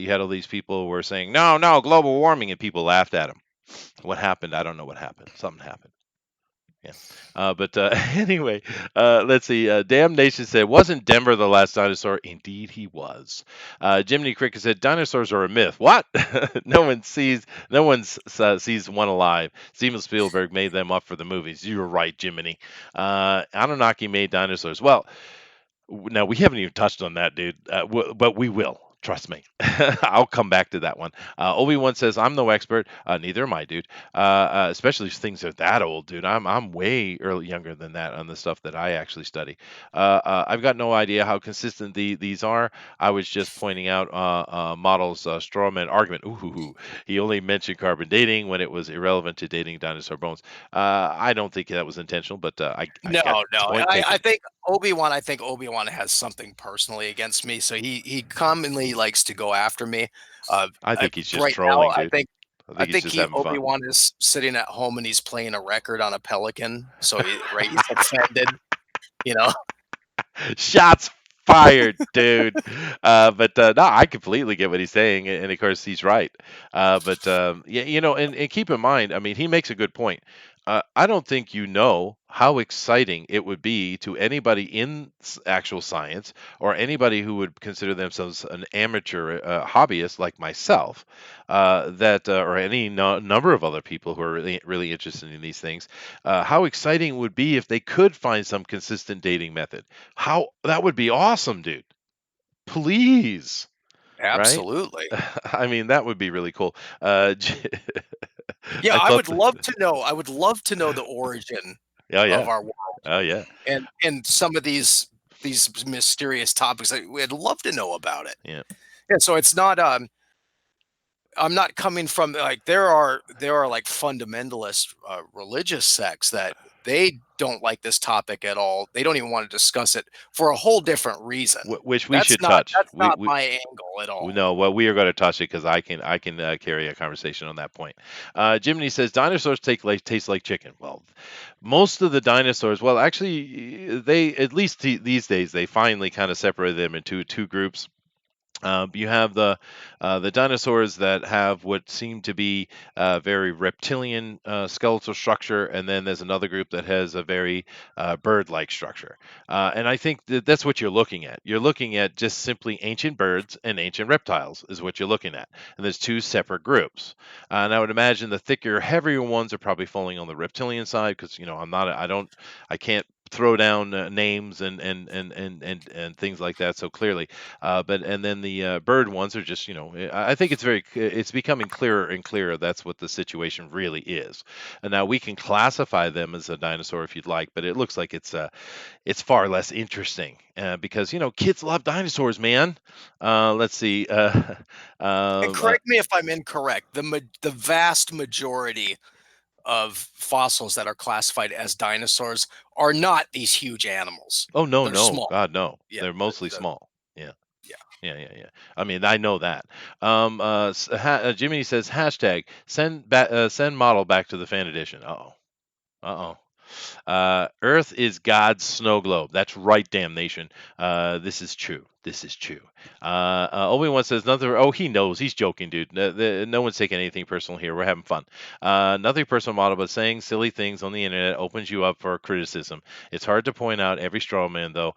you had all these people who were saying, no, no, global warming, and people laughed at them. What happened? I don't know what happened. Something happened. Yeah. But anyway, let's see. Damnation said, wasn't Denver the last dinosaur? Indeed, he was. Jiminy Cricket said, dinosaurs are a myth. What? No one sees one alive. Steven Spielberg made them up for the movies. You're right, Jiminy. Anunnaki made dinosaurs. Well, now we haven't even touched on that, dude. But we will. Trust me. I'll come back to that one. Obi-Wan says, "I'm no expert. Neither am I, dude. Especially if things are that old, dude. I'm way younger than that on the stuff that I actually study. I've got no idea how consistent these are. I was just pointing out Model's strawman argument. Ooh, he only mentioned carbon dating when it was irrelevant to dating dinosaur bones. I don't think that was intentional, but I no, got no. point I taken. think Obi-Wan. I think Obi-Wan has something personally against me, so he commonly likes to go after me. I think he's just Right now, trolling, dude. I I think he's think just he having fun. Obi-Wan is sitting at home and he's playing a record on a Pelican. So he's offended, you know. Shots fired, dude. But no, I completely get what he's saying, and of course he's right. But yeah, and keep in mind, I mean, he makes a good point. I don't think you know how exciting it would be to anybody in actual science, or anybody who would consider themselves an amateur hobbyist like myself, or any number of other people who are really, really interested in these things. How exciting it would be if they could find some consistent dating method. How that would be awesome, dude. Please, right? Absolutely. I mean, that would be really cool. Yeah, I I thought, would love to know. I would love to know the origin oh of yeah, our world oh yeah, and some of these mysterious topics. We'd love to know about it. yeah. Yeah, so it's not I'm not coming from like there are like fundamentalist religious sects that they don't like this topic at all. They don't even want to discuss it for a whole different reason. Which we should touch. That's not my angle at all. No, well, we are going to touch it because I can carry a conversation on that point. Jiminy says dinosaurs taste like chicken. Well, most of the dinosaurs, well, actually, they at least these days they finally kind of separated them into two groups. You have the dinosaurs that have what seem to be very reptilian skeletal structure, and then there's another group that has a very bird-like structure. And I think that's what you're looking at. You're looking at just simply ancient birds and ancient reptiles is what you're looking at, and there's two separate groups. And I would imagine the thicker, heavier ones are probably falling on the reptilian side because I'm not, I can't throw down names and things like that so clearly, but and then the bird ones are just, I think it's becoming clearer and clearer. That's what the situation really is. And now we can classify them as a dinosaur if you'd like, but it looks like it's far less interesting because kids love dinosaurs, man. Let's see. And Um, uh, correct me if I'm incorrect. The vast majority of fossils that are classified as dinosaurs are not these huge animals. oh no, They're no, small. God no, Yeah. they're mostly small. Yeah. Yeah. Yeah, yeah, yeah. I mean, I know that. Jimmy says hashtag send model back to the fan edition. Uh-oh. Uh-oh. Earth is God's snow globe. That's right, damnation. This is true. This is true. Obi-Wan says nothing. Oh, he knows. He's joking, dude. No one's taking anything personal here. We're having fun. Nothing personal, model, but saying silly things on the internet opens you up for criticism. It's hard to point out every straw man, though,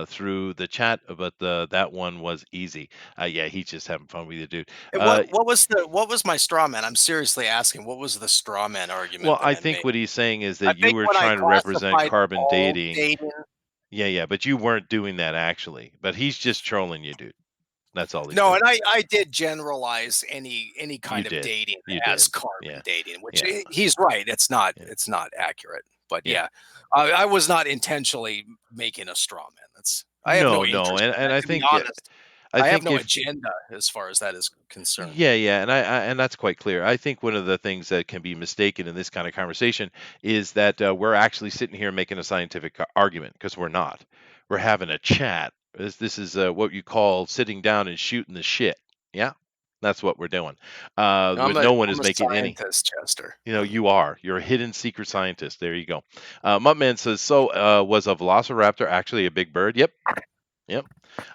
through the chat, but that one was easy. Yeah, he's just having fun with you, dude. And what was my straw man? I'm seriously asking, what was the straw man Well, argument that I I think made? what he's saying is I that you think were when I trying to represent classified carbon all dating. dating, Yeah, yeah, but you weren't doing that actually. But he's just trolling you, dude. That's all he's No, doing. and I did generalize any kind of did. dating You as did. carbon Yeah. dating, which Yeah. he's right. Yeah. It's not accurate. But Yeah. yeah, I was not intentionally making a straw man. I have no No, interest in and that, I to be think honest. I I have think no if agenda as far as that is concerned. yeah, yeah, and and that's quite clear. I think one of the things that can be mistaken in this kind of conversation is that we're actually sitting here making a scientific argument because we're not. We're having a chat. This is what you call sitting down and shooting the shit. Yeah, that's what we're doing. But no one I'm is a making any. scientist, Chester. You are. You're a hidden secret scientist. There you go. Muttman says, so was a velociraptor actually a big bird? Yep. Yep.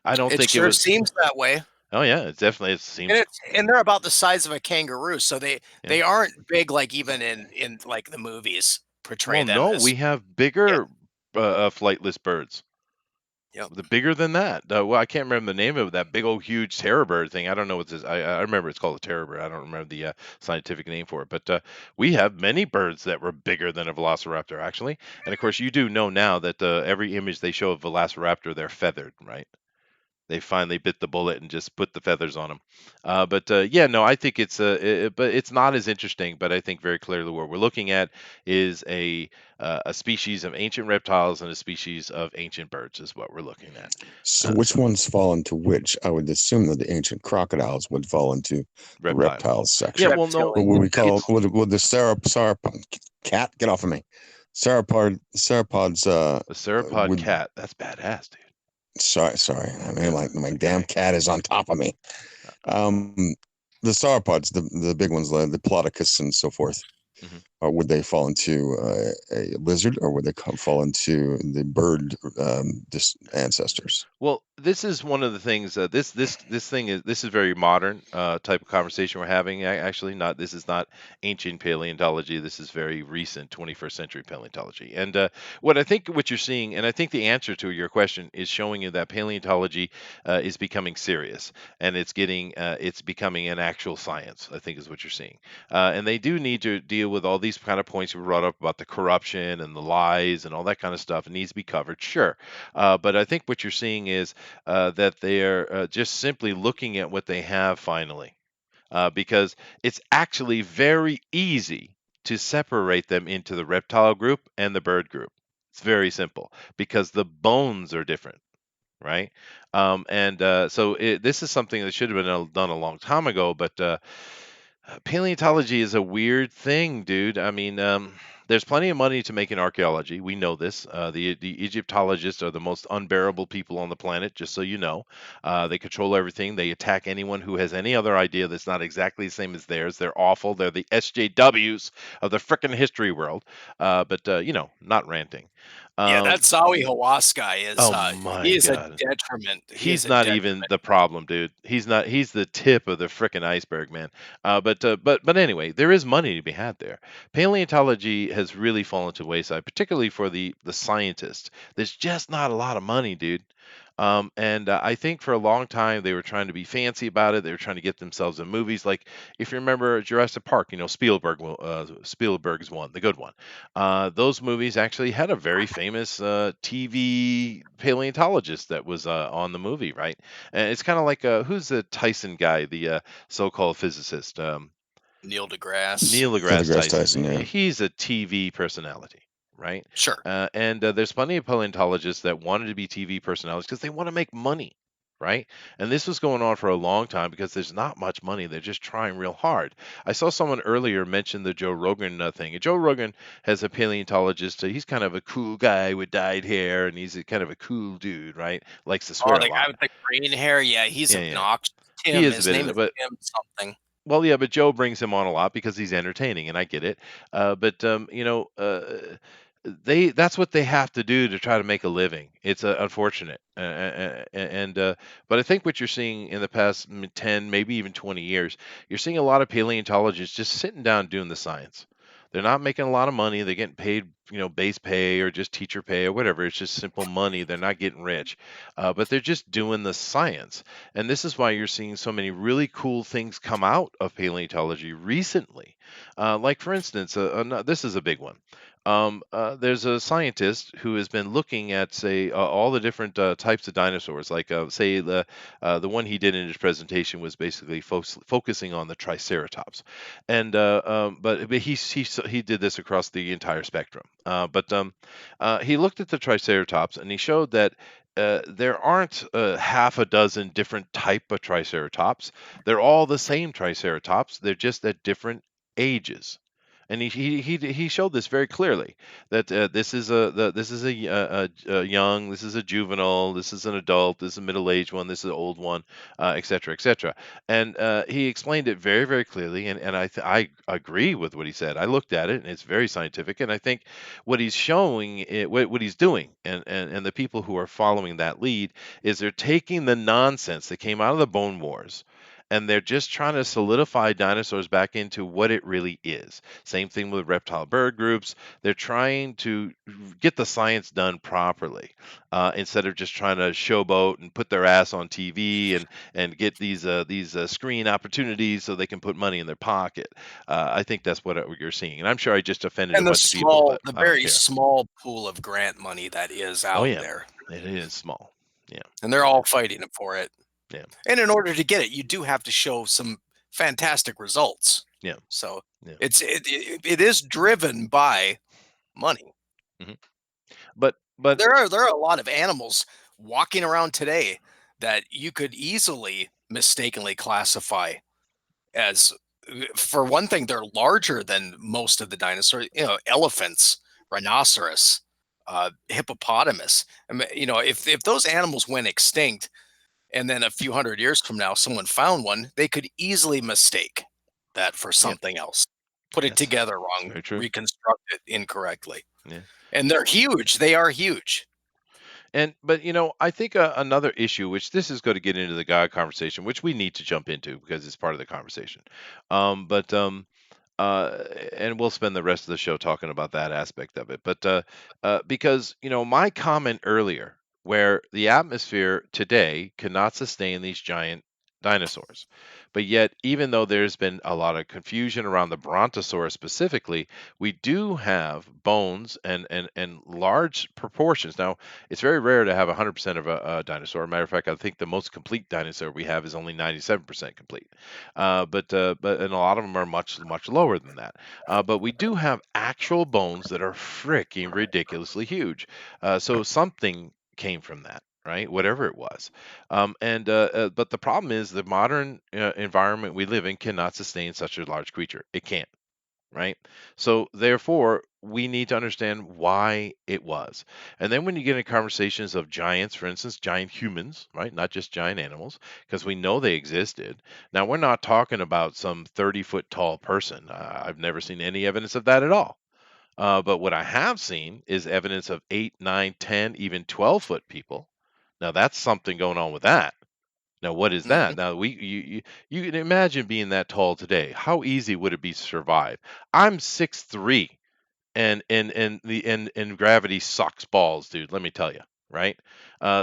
I don't It think it sure was. seems that way. Oh yeah, it definitely it And seems. they're about the size of a kangaroo, so Yeah. they aren't big like even in like the movies portray Well, them no, as. we have Yeah. bigger flightless birds. Yep. The bigger than that. Well, I can't remember the name of that big old huge terror bird thing. I don't know what this. I remember it's called a terror bird. I don't remember the scientific name for it. But we have many birds that were bigger than a velociraptor actually. And of course, you do know now that every image they show of velociraptor, they're feathered, right? They finally bit the bullet and just put the feathers on them. But yeah, no, I think but it's not as interesting. But I think very clearly what we're looking at is a species of ancient reptiles and a species of ancient birds is what we're looking at. So which ones fall into which? I would assume that the ancient crocodiles would fall into the Reptile. reptiles Yeah, section. well, no, What would we call it's would the sauropod cat get off of me? Sauropods a sauropod would cat. That's badass, dude. sorry. I mean Yeah, my damn okay. cat is on top of me. Um the sauropods, the big ones, the Plodicus and so forth. Mhm. Would they fall into a lizard, or would they fall into the bird ancestors? Well, this is one of the things. This is very modern type of conversation we're having. Actually, not this is not ancient paleontology. This is very recent 21st century paleontology. And what you're seeing, and I think the answer to your question is showing you that paleontology is becoming serious, and it's becoming an actual science. I think is what you're seeing. And they do need to deal with all these kind of points we brought up about the corruption and the lies and all that kind of stuff. It needs to be covered, sure. But I think what you're seeing is that they are just simply looking at what they have finally, because it's actually very easy to separate them into the reptile group and the bird group. It's very simple because the bones are different, right? And so this is something that should have been done a long time ago, but paleontology is a weird thing, dude. I mean, there's plenty of money to make in archaeology. We know this. The Egyptologists are the most unbearable people on the planet, just so you know. They control everything. They attack anyone who has any other idea that's not exactly the same as theirs. They're awful. They're the SJWs of the frickin' history world. But not ranting. Yeah, that Um, Zawi Hawass guy is oh my he is a god. detriment. He is He's a not even detriment. the problem, dude. He's not. He's the tip of the frickin' iceberg, man. But anyway, there is money to be had there. Paleontology has really fallen to the wayside, particularly for the scientists. There's just not a lot of money, dude. And I think for a long time they were trying to be fancy about it. They were trying to get themselves in movies. Like if you remember Jurassic Park, Spielberg's one, the good one. Those movies actually had a very famous TV paleontologist that was on the movie, right? And it's kind of like who's the Tyson guy, the so-called physicist, Neil deGrasse. Neil Neil deGrasse deGrasse Tyson. Tyson, yeah. He's a TV personality, right? Sure. And there's plenty of paleontologists that wanted to be TV personalities because they want to make money, right? And this was going on for a long time because there's not much money. They're just trying real hard. I saw someone earlier mention the Joe Rogan thing. And Joe Rogan has a paleontologist. He's kind of a cool guy with dyed hair, and he's kind of a cool dude, right? Likes to Oh, swear a the guy lot. with the green hair. Yeah, he's Yeah, yeah. obnoxious. He Tim. is a His bit of name it, is but Tim something. well, yeah, but Joe brings him on a lot because he's entertaining, and I get it. But that's what they have to do to try to make a living. It's unfortunate, and but I think what you're seeing in the past 10, maybe even 20 years, you're seeing a lot of paleontologists just sitting down doing the science. They're not making a lot of money. They're getting paid base pay or just teacher pay or whatever. It's just simple money. They're not getting rich, but they're just doing the science. And this is why you're seeing so many really cool things come out of paleontology recently. Like, for instance, this is a big one. There's a scientist who has been looking at, say, all the different types of dinosaurs. Like, say, the one he did in his presentation was basically focusing on the Triceratops, and but he did this across the entire spectrum. But he looked at the Triceratops and he showed that. There aren't half a dozen different type of Triceratops. They're all the same Triceratops. They're just at different ages. And he showed this very clearly, that this is a young, this is a juvenile, this is an adult, this is a middle-aged one, this is an old one, et cetera, et cetera. And he explained it very, very clearly, and I agree with what he said. I looked at it, and it's very scientific, and I think what he's showing, what he's doing, and the people who are following that lead, is they're taking the nonsense that came out of the Bone Wars, and they're just trying to solidify dinosaurs back into what it really is. Same thing with reptile bird groups. They're trying to get the science done properly, instead of just trying to showboat and put their ass on TV and get these screen opportunities so they can put money in their pocket. I think that's what you're seeing, and I'm sure I just offended a And the bunch of people, but the I don't very care. small pool of grant money that is Oh out yeah, there, it is small. Yeah, and they're all fighting for it. yeah, And in order to get it, you do have to show some fantastic results. yeah, So yeah. it is driven by money. hmm But There are a lot of animals walking around today that you could easily mistakenly classify as, for one thing, they're larger than most of the dinosaurs. Elephants, rhinoceros, hippopotamus. I mean, if those animals went extinct, and then a few hundred years from now someone found one, they could easily mistake that for yeah, something else, put it yes, together it's wrong, very true. reconstruct it incorrectly. Yeah. And they're huge. They are huge. But I think another issue, which this is going to get into the God conversation, which we need to jump into because it's part of the conversation. But uh, and we'll spend the rest of the show talking about that aspect of it. But because my comment earlier, where the atmosphere today cannot sustain these giant dinosaurs, but yet even though there's been a lot of confusion around the Brontosaurus specifically, we do have bones and large proportions. Now, it's very rare to have 100% of a dinosaur. Matter of fact, I think the most complete dinosaur we have is only 97% complete. But and a lot of them are much much lower than that. But we do have actual bones that are freaking ridiculously huge. So something came from that, right? Whatever it was. But the problem is the modern environment we live in cannot sustain such a large creature. It can't, right? So therefore, we need to understand why it was. And then when you get into conversations of giants, for instance, giant humans, right? Not just giant animals, because we know they existed. Now, we're not talking about some 30-foot tall person. I've never seen any evidence of that at all. But what I have seen is evidence of 8, 9, 10, even 12-foot people. Now, that's something going on with that. Now, what is Mhm. that? Now, you can imagine being that tall today. How easy would it be to survive? I'm 6'3", and gravity sucks balls, dude. Let me tell you, right?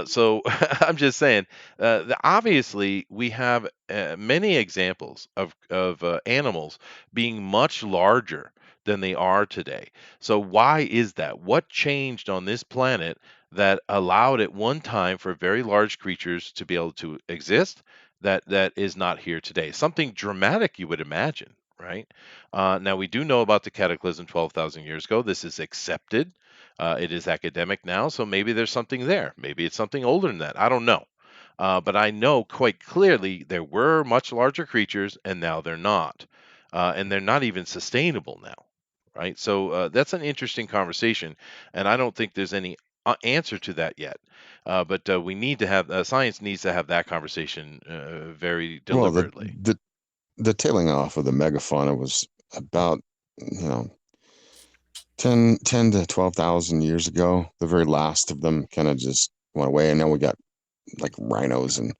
So I'm just saying. Obviously, we have many examples of animals being much larger than they are today. So why is that? What changed on this planet that allowed at one time for very large creatures to be able to exist that is not here today? Something dramatic, you would imagine, right? Now, we do know about the cataclysm 12,000 years ago. This is accepted. It is academic now, so maybe there's something there. Maybe it's something older than that. I don't know. But I know quite clearly there were much larger creatures, and now they're not. And they're not even sustainable now, right? So that's an interesting conversation, and I don't think there's any answer to that yet. But we need to have science needs to have that conversation very Well, deliberately. the tailing off of the megafauna was about, you know, 10 to 12,000 years ago. The very last of them kind of just went away, and now we got like rhinos and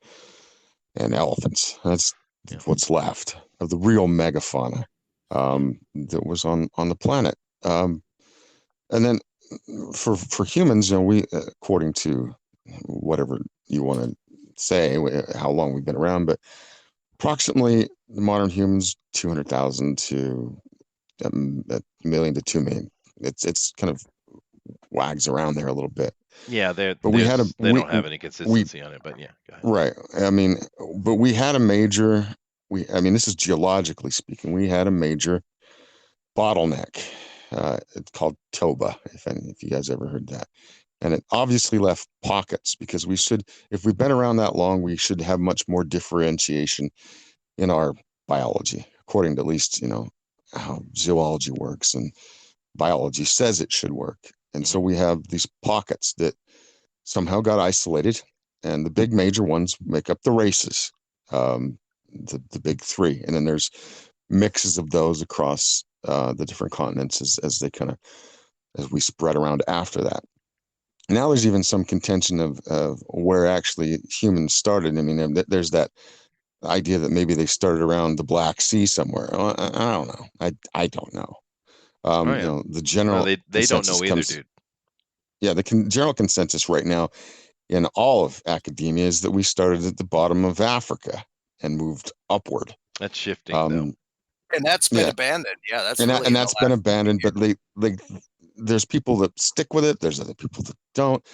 elephants. That's Yeah. what's left of the real megafauna that was on the planet. And then for humans, we according to whatever you want to say, how long we've been around, but approximately modern humans 200,000 to a million to 2 million. It's kind of wags around there a little bit. Yeah, But we had a they don't have any we consistency on it, but yeah, go ahead. right. I mean, but we had a major I mean, this is geologically speaking, we had a major bottleneck. It's called Toba, if you guys ever heard that. And it obviously left pockets because if we've been around that long, we should have much more differentiation in our biology, according to at least, how zoology works and biology says it should work. And so we have these pockets that somehow got isolated, and the big major ones make up the races, the big three. And then there's mixes of those across the different continents as we spread around after that. Now there's even some contention of where actually humans started. I mean, there's that idea that maybe they started around the Black Sea somewhere. I don't know. I don't know. Oh yeah. The Well, general they don't consensus know either, dude. yeah, the general consensus right now in all of academia is that we started at the bottom of Africa and moved upward. That's shifting though. And that's been Yeah, abandoned. Yeah, that's and really in the that's been last. abandoned. But there's people that stick with it. There's other people that don't.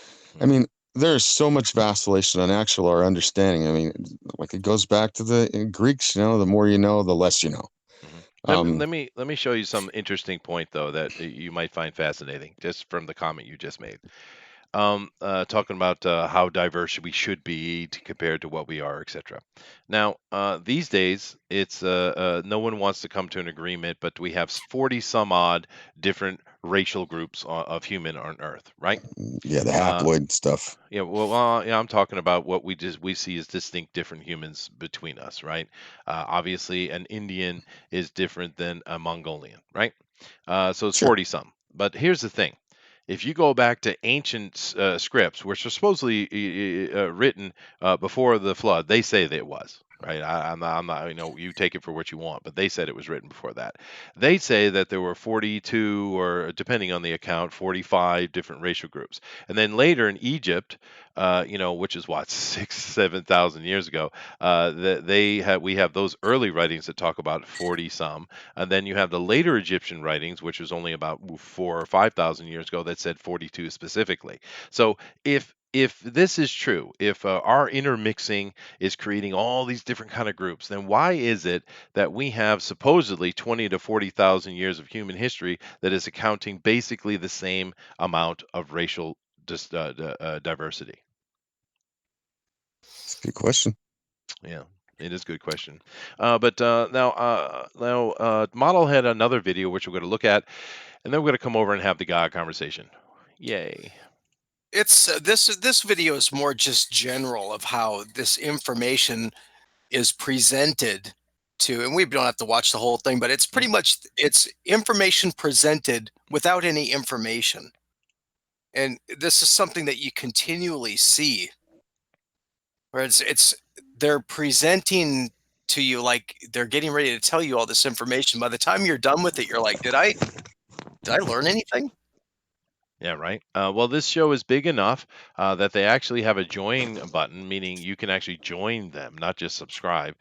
I mean, there's so much vacillation on our understanding. I mean, like it goes back to the Greeks. The more you know, the less you know. Let me show you some interesting point though that you might find fascinating, just from the comment you just made. Talking about how diverse we should be compared to what we are, etc. Now, these days, it's no one wants to come to an agreement, but we have 40 some odd different racial groups of human on Earth, right? Yeah, the haploid stuff. Yeah, well, yeah, I'm talking about what we see as distinct different humans between us, right? Obviously, an Indian is different than a Mongolian, right? So it's Sure. 40 some. But here's the thing: if you go back to ancient scripts, which are supposedly written before the flood, they say that it was. Right, I'm not. You take it for what you want, but they said it was written before that. They say that there were 42, or depending on the account, 45 different racial groups. And then later in Egypt, which is what 7,000 years ago, we have those early writings that talk about 40 some, and then you have the later Egyptian writings, which was only about 4 or 5,000 years ago, that said 42 specifically. So if this is true, if our intermixing is creating all these different kind of groups, then why is it that we have supposedly 20 to 40,000 years of human history that is accounting basically the same amount of racial diversity? That's a good question. Yeah, it is a good question. But Model had another video which we're going to look at, and then we're going to come over and have the God conversation. Yay. It's this video is more just general of how this information is presented to, and we don't have to watch the whole thing, but it's pretty much it's information presented without any information. And this is something that you continually see, where it's they're presenting to you like they're getting ready to tell you all this information. By the time you're done with it, you're like, did I learn anything? Yeah, right. Well, this show is big enough that they actually have a join button, meaning you can actually join them, not just subscribe.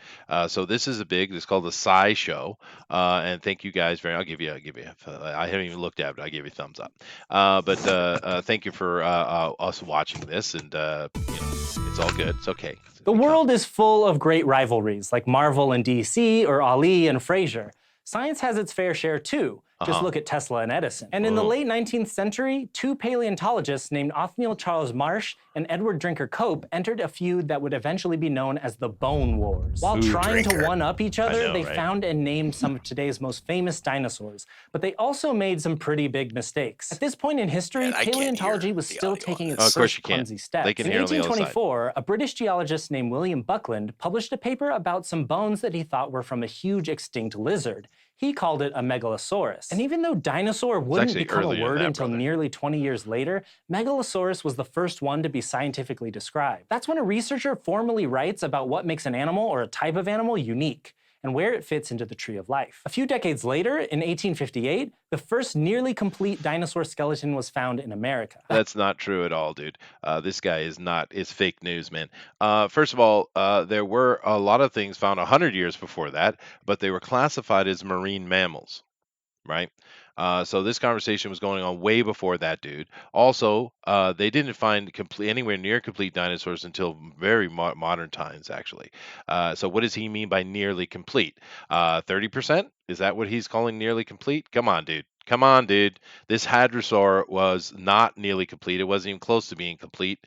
So this is it's called the Sci Show. And thank you guys very. I'll give you. I haven't even looked at it. I give you a thumbs up. But thank you for us watching this, and it's all good. It's okay. The world is full of great rivalries, like Marvel and DC, or Ali and Frasier. Science has its fair share too. Just look at Tesla and Edison. And in the late 19th century, two paleontologists named Othniel Charles Marsh and Edward Drinker Cope entered a feud that would eventually be known as the Bone Wars. While trying to one-up each other, they found and named some of today's most famous dinosaurs. But they also made some pretty big mistakes. At this point in history, paleontology was still taking its first clumsy steps. In 1824, a British geologist named William Buckland published a paper about some bones that he thought were from a huge extinct lizard. He called it a megalosaurus. And even though dinosaur wouldn't become a word until nearly 20 years later, megalosaurus was the first one to be scientifically described. That's when a researcher formally writes about what makes an animal or a type of animal unique. and where it fits into the tree of life. A few decades later, in 1858, the first nearly complete dinosaur skeleton was found in America. That's not true at all, dude. This guy is not. It's fake news, man. First of all, there were a lot of things found 100 years before that, but they were classified as marine mammals, right? So this conversation was going on way before that, dude. Also, they didn't find complete anywhere near complete dinosaurs until very modern times, actually. So what does he mean by nearly complete? 30%? Is that what he's calling nearly complete? Come on, dude. Come on, dude. This hadrosaur was not nearly complete. It wasn't even close to being complete.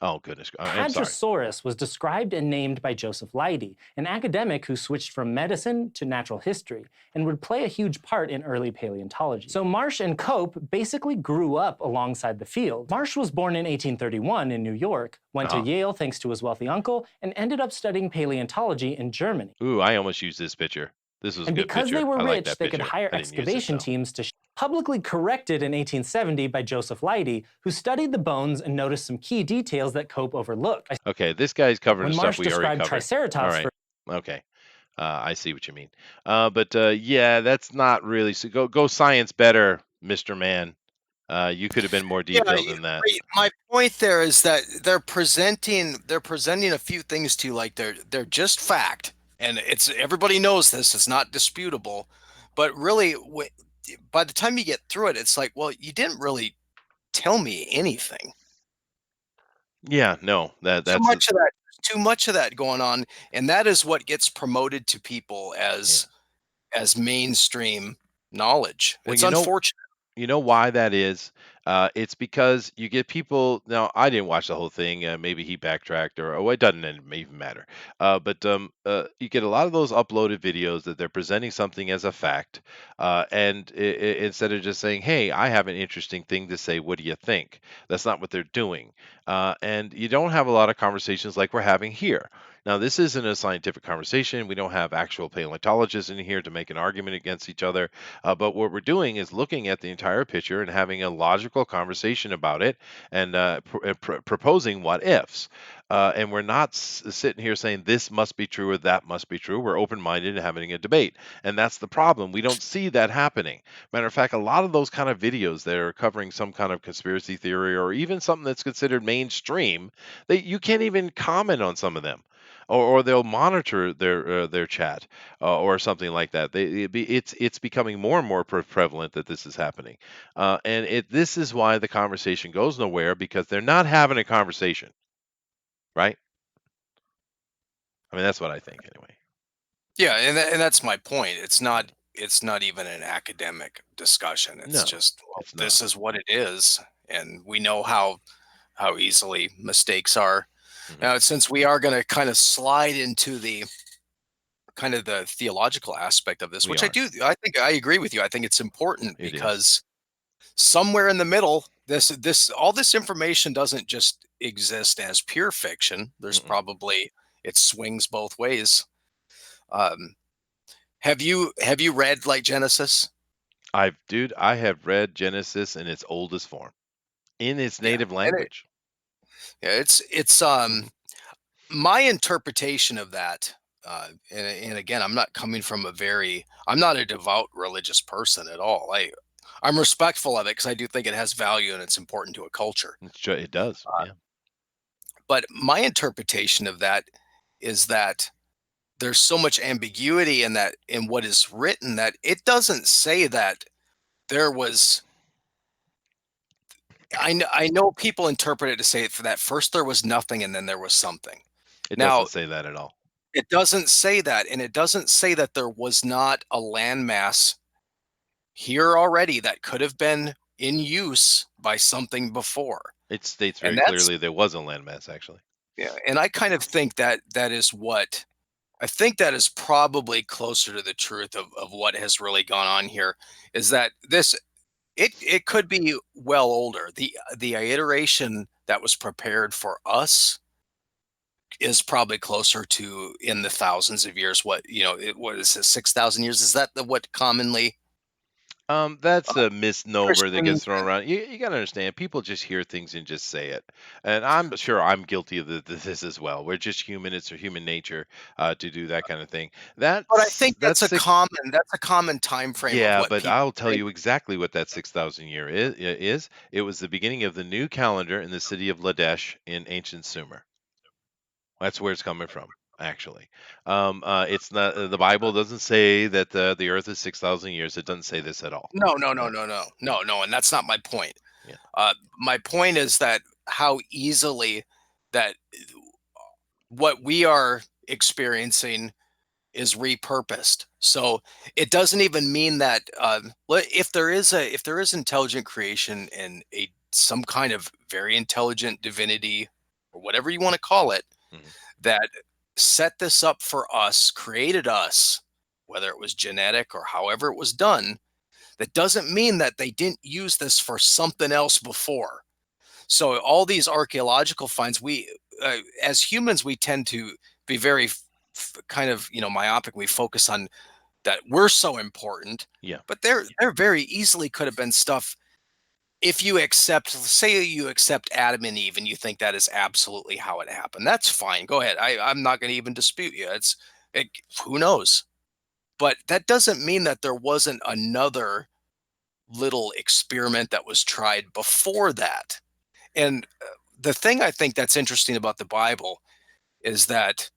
Oh goodness, I'm sorry. Hadrosaurus was described and named by Joseph Leidy, an academic who switched from medicine to natural history and would play a huge part in early paleontology. So Marsh and Cope basically grew up alongside the field. Marsh was born in 1831 in New York, went to Yale thanks to his wealthy uncle, and ended up studying paleontology in Germany. Ooh, I almost used this picture. This was a And good because picture. they were I like rich, that they could picture. hire I didn't use it, excavation though. teams to publicly corrected in 1870 by Joseph Leidy, who studied the bones and noticed some key details that Cope overlooked. Okay, this guy's covering When stuff Marsh we already described covered. All Triceratops right. Okay. I see what you mean. But yeah, that's not really. So go science better, Mr. Man. You could have been more Yeah, detailed than that. my point there is that they're presenting a few things to you like they're just fact, and it's everybody knows this. It's not disputable, but really, by the time you get through it, it's like, well, you didn't really tell me anything. Yeah, no, Too that's much of that. Too much of that going on, and that is what gets promoted to people as mainstream knowledge. well, It's unfortunate. You know why that is? It's because you get people. Now, I didn't watch the whole thing. Maybe he backtracked, or oh, it doesn't even matter. But you get a lot of those uploaded videos that they're presenting something as a fact, and instead of just saying, "Hey, I have an interesting thing to say. What do you think?" That's not what they're doing, and you don't have a lot of conversations like we're having here. Now, this isn't a scientific conversation. We don't have actual paleontologists in here to make an argument against each other. But what we're doing is looking at the entire picture and having a logical conversation about it and proposing what ifs. And we're not sitting here saying this must be true or that must be true. We're open minded and having a debate. And that's the problem. We don't see that happening. Matter of fact, a lot of those kind of videos that are covering some kind of conspiracy theory or even something that's considered mainstream, you can't even comment on some of them. Or they'll monitor their chat or something like that. It's becoming more and more prevalent that this is happening, and this is why the conversation goes nowhere because they're not having a conversation, right? I mean, that's what I think anyway. Yeah, and that's my point. It's not even an academic discussion. It's No, just, well, it's not. this is what it is, and we know how easily mistakes are. Mhm. Now, since we are going to kind of slide into the kind of the theological aspect of this, We which are. I think I agree with you. I think it's important It is. because somewhere in the middle, this all this information doesn't just exist as pure fiction. There's probably it swings both ways. Um, have you read like Genesis? Dude, I have read Genesis in its oldest form, in its Yeah, native and language. it's my interpretation of that. And again, I'm not coming from I'm not a devout religious person at all. I'm respectful of it because I do think it has value and it's important to a culture. It does, yeah. But my interpretation of that is that there's so much ambiguity in what is written that it doesn't say that there was. I know people interpret it to say for that first there was nothing and then there was something. It Now, doesn't say that at all. it doesn't say that, and it doesn't say that there was not a landmass here already that could have been in use by something before. It states And very clearly there was a landmass, actually. yeah, and I kind of think that I think that is probably closer to the truth of what has really gone on here is that it could be well older. The iteration that was prepared for us is probably closer to in the thousands of years. What is it, 6,000 years? Is that what commonly? That's a misnomer that gets Christians. thrown around. You got to understand, people just hear things and just say it, and I'm sure I'm guilty of this as well. We're just human; it's a human nature to do that kind of thing. But I think That's six. that's a common time frame of Yeah, what but people I'll tell think. you exactly what that 6,000 year is. It was the beginning of the new calendar in the city of Ladesh in ancient Sumer. That's where it's coming from, actually. It's not the Bible doesn't say that the Earth is 6,000 years. It doesn't say this at all. No, no, no, Yeah, no, no, yeah, no, no, and that's not my point. yeah. My point is that how easily that what we are experiencing is repurposed. So it doesn't even mean that if there is intelligent creation and a some kind of very intelligent divinity or whatever you want to call it Mhm. that set this up for us, created us, whether it was genetic or however it was done, that doesn't mean that they didn't use this for something else before. So all these archaeological finds, we as humans, we tend to be very kind of myopic. We focus on that we're so important, Yeah. but there very easily could have been stuff. If you accept, say you accept Adam and Eve, and you think that is absolutely how it happened, that's fine. Go ahead. I'm not going to even dispute you. It, who knows? But that doesn't mean that there wasn't another little experiment that was tried before that. And the thing I think that's interesting about the Bible is that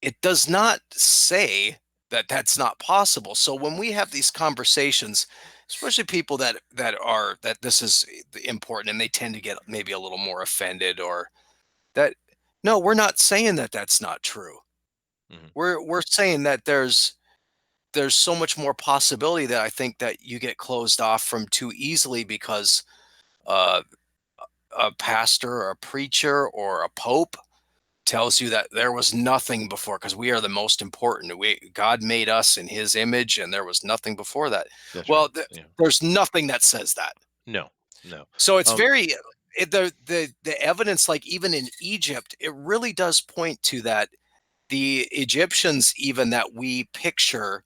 it does not say that that's not possible. So when we have these conversations, especially people that this is important and they tend to get maybe a little more offended or that no, we're not saying that that's not true. Mhm. We're saying that there's so much more possibility that I think that you get closed off from too easily because uh, a pastor or a preacher or a pope tells you that there was nothing before because we are the most important. God made us in his image and there was nothing before that. That's right. Well, Yeah. there's nothing that says that. No. No. So it's Um, very the evidence, like even in Egypt, it really does point to that the Egyptians, even that we picture,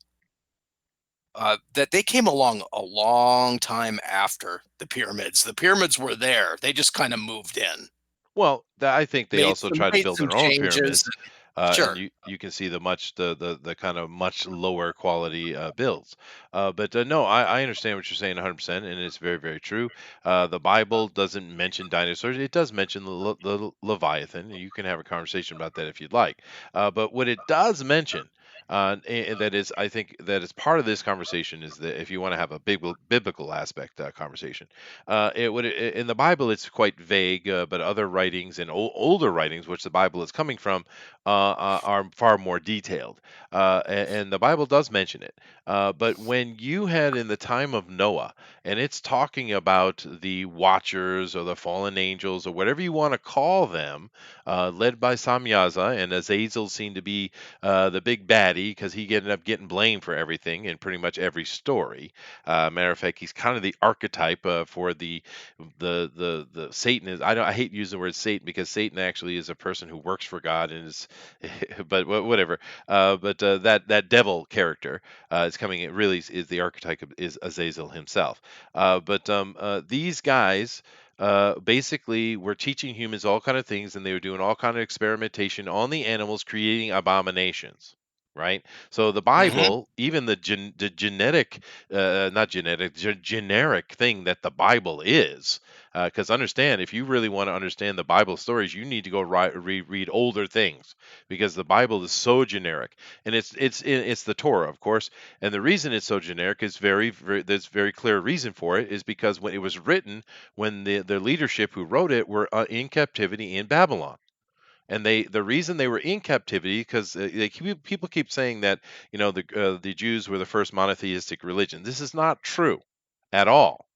that they came along a long time after the pyramids. The pyramids were there; they just kind of moved in, Well, I think they also try to made build some their own changes. pyramids, and Sure. you can see the kind of much lower quality builds. But no, I understand what you're saying 100%, and it's very very true. The Bible doesn't mention dinosaurs; it does mention the Leviathan. And you can have a conversation about that if you'd like. But what it does mention. And that is, I think that is part of this conversation is that if you want to have a big biblical aspect conversation, in the Bible it's quite vague, but other writings and older writings, which the Bible is coming from, are far more detailed. And the Bible does mention it. But when you had in the time of Noah, and it's talking about the Watchers or the fallen angels or whatever you want to call them, led by Samyaza, and Azazel seemed to be the big baddie because he ended up getting blamed for everything in pretty much every story. Matter of fact, he's kind of the archetype for the Satan is. I hate using the word Satan because Satan actually is a person who works for God and is, but whatever. But that devil character is coming. It really is the archetype is Azazel himself. But these guys. Basically, were teaching humans all kind of things, and they were doing all kind of experimentation on the animals, creating abominations. Right. So the Hmm. Bible, even the genetic, not genetic, generic thing that the Bible is, because understand, if you really want to understand the Bible stories, you need to go read older things because the Bible is so generic, and it's the Torah, of course, and the reason it's so generic is there's very clear reason for it is because when it was written, when the leadership who wrote it were in captivity in Babylon. And the reason they were in captivity because people keep saying that the Jews were the first monotheistic religion. This is not true at all.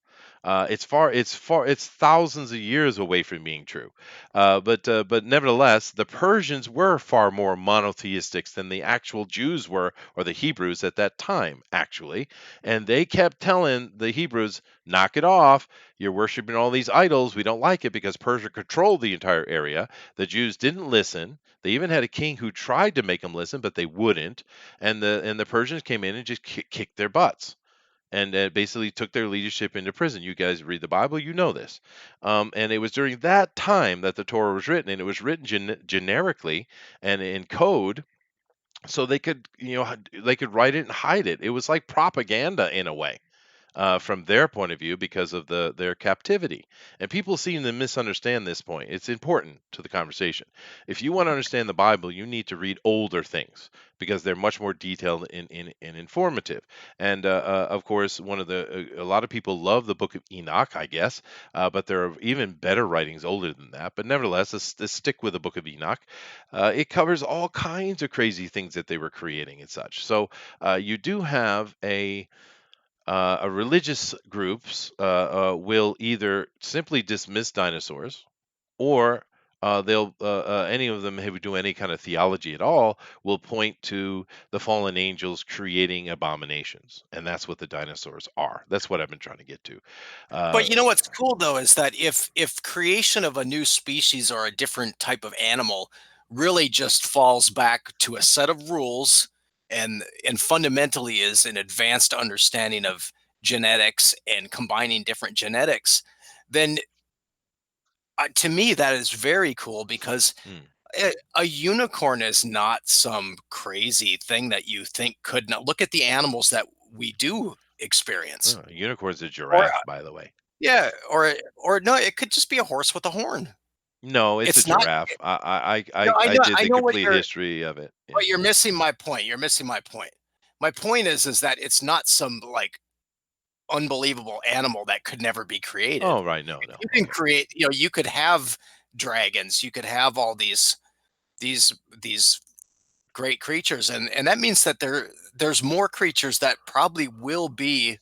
It's thousands of years away from being true. But nevertheless, the Persians were far more monotheistic than the actual Jews were, or the Hebrews at that time, actually. And they kept telling the Hebrews, knock it off. You're worshiping all these idols. We don't like it because Persia controlled the entire area. The Jews didn't listen. They even had a king who tried to make them listen, but they wouldn't. And the Persians came in and just kicked their butts. and basically took their leadership into prison. You guys read the Bible, you know this. And it was during that time that the Torah was written, and it was written generically and in code, so they could, they could write it and hide it. It was like propaganda in a way, from their point of view, because of their captivity. And people seem to misunderstand this point. It's important to the conversation. If you want to understand the Bible, you need to read older things because they're much more detailed and informative. And of course, a lot of people love the Book of Enoch, I guess, but there are even better writings older than that. But nevertheless, let's stick with the Book of Enoch. It covers all kinds of crazy things that they were creating and such. So you do have religious groups will either simply dismiss dinosaurs, or they'll any of them who do any kind of theology at all will point to the fallen angels creating abominations, and that's what the dinosaurs are. That's what I've been trying to get to. But you know what's cool though is that if creation of a new species or a different type of animal really just falls back to a set of rules and fundamentally is an advanced understanding of genetics and combining different genetics, then to me that is very cool because Hmm. a unicorn is not some crazy thing that you think could not look at the animals that we do experience. Oh, a unicorn's a Or giraffe, by the way. yeah, or no, it could just be a horse with a horn. No, it's a It's not. giraffe. No, I did I the know what complete history of it. Yeah. but you're missing my point. You're missing my point. My point is that it's not some like unbelievable animal that could never be created. Oh, right. No, no. You can Okay. create, you could have dragons, you could have all these these great creatures, and that means that there's more creatures that probably will be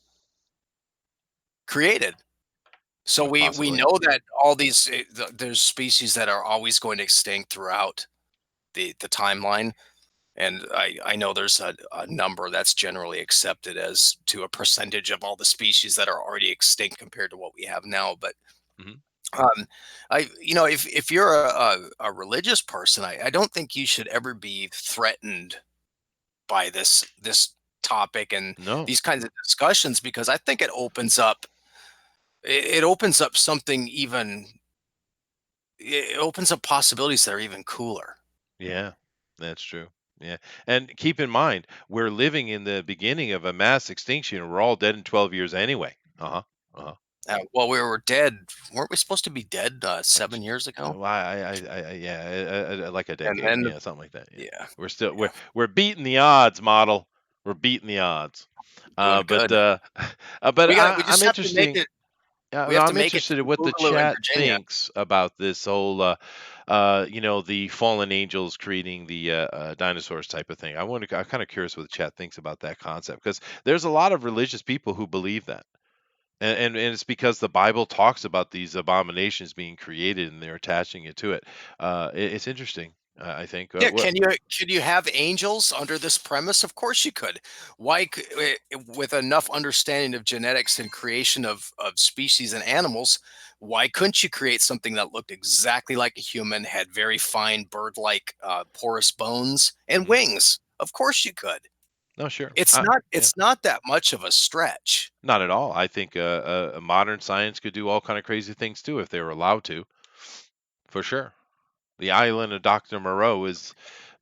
created. So we Possibly. know that all these there's species that are always going to extinct throughout the timeline, and I know there's a number that's generally accepted as to a percentage of all the species that are already extinct compared to what we have now. But Hmm. if you're a religious person, I don't think you should ever be threatened by this topic and No. these kinds of discussions because I think it opens up something even it opens up possibilities that are even cooler. Yeah, that's true. Yeah. And keep in mind, we're living in the beginning of a mass extinction, and we're all dead in 12 years anyway. Uh-huh. Uh-huh. Well, we were dead. Weren't we supposed to be dead Uh, j- 7 years ago? well, yeah, like a And decade. then, Yeah, something like that. Yeah. yeah, We're still yeah, we're beating the odds, model. We're beating the odds. doing But good. but We I'm just have to make interesting. it. Yeah, We no, have to I'm make it interested in to what the Boogaloo in chat Virginia. thinks about this whole, the fallen angels creating the dinosaurs type of thing. I'm kind of curious what the chat thinks about that concept because there's a lot of religious people who believe that, and it's because the Bible talks about these abominations being created and they're attaching it to it. It's interesting, I think. Yeah, can you have angels under this premise? Of course you could. With enough understanding of genetics and creation of species and animals, why couldn't you create something that looked exactly like a human, had very fine bird-like porous bones and Mhm. wings? Of course you could. No, sure. It's not Yeah. it's not that much of a stretch. Not at all. I think modern science could do all kind of crazy things too if they were allowed to, for sure. The island of Dr. Moreau is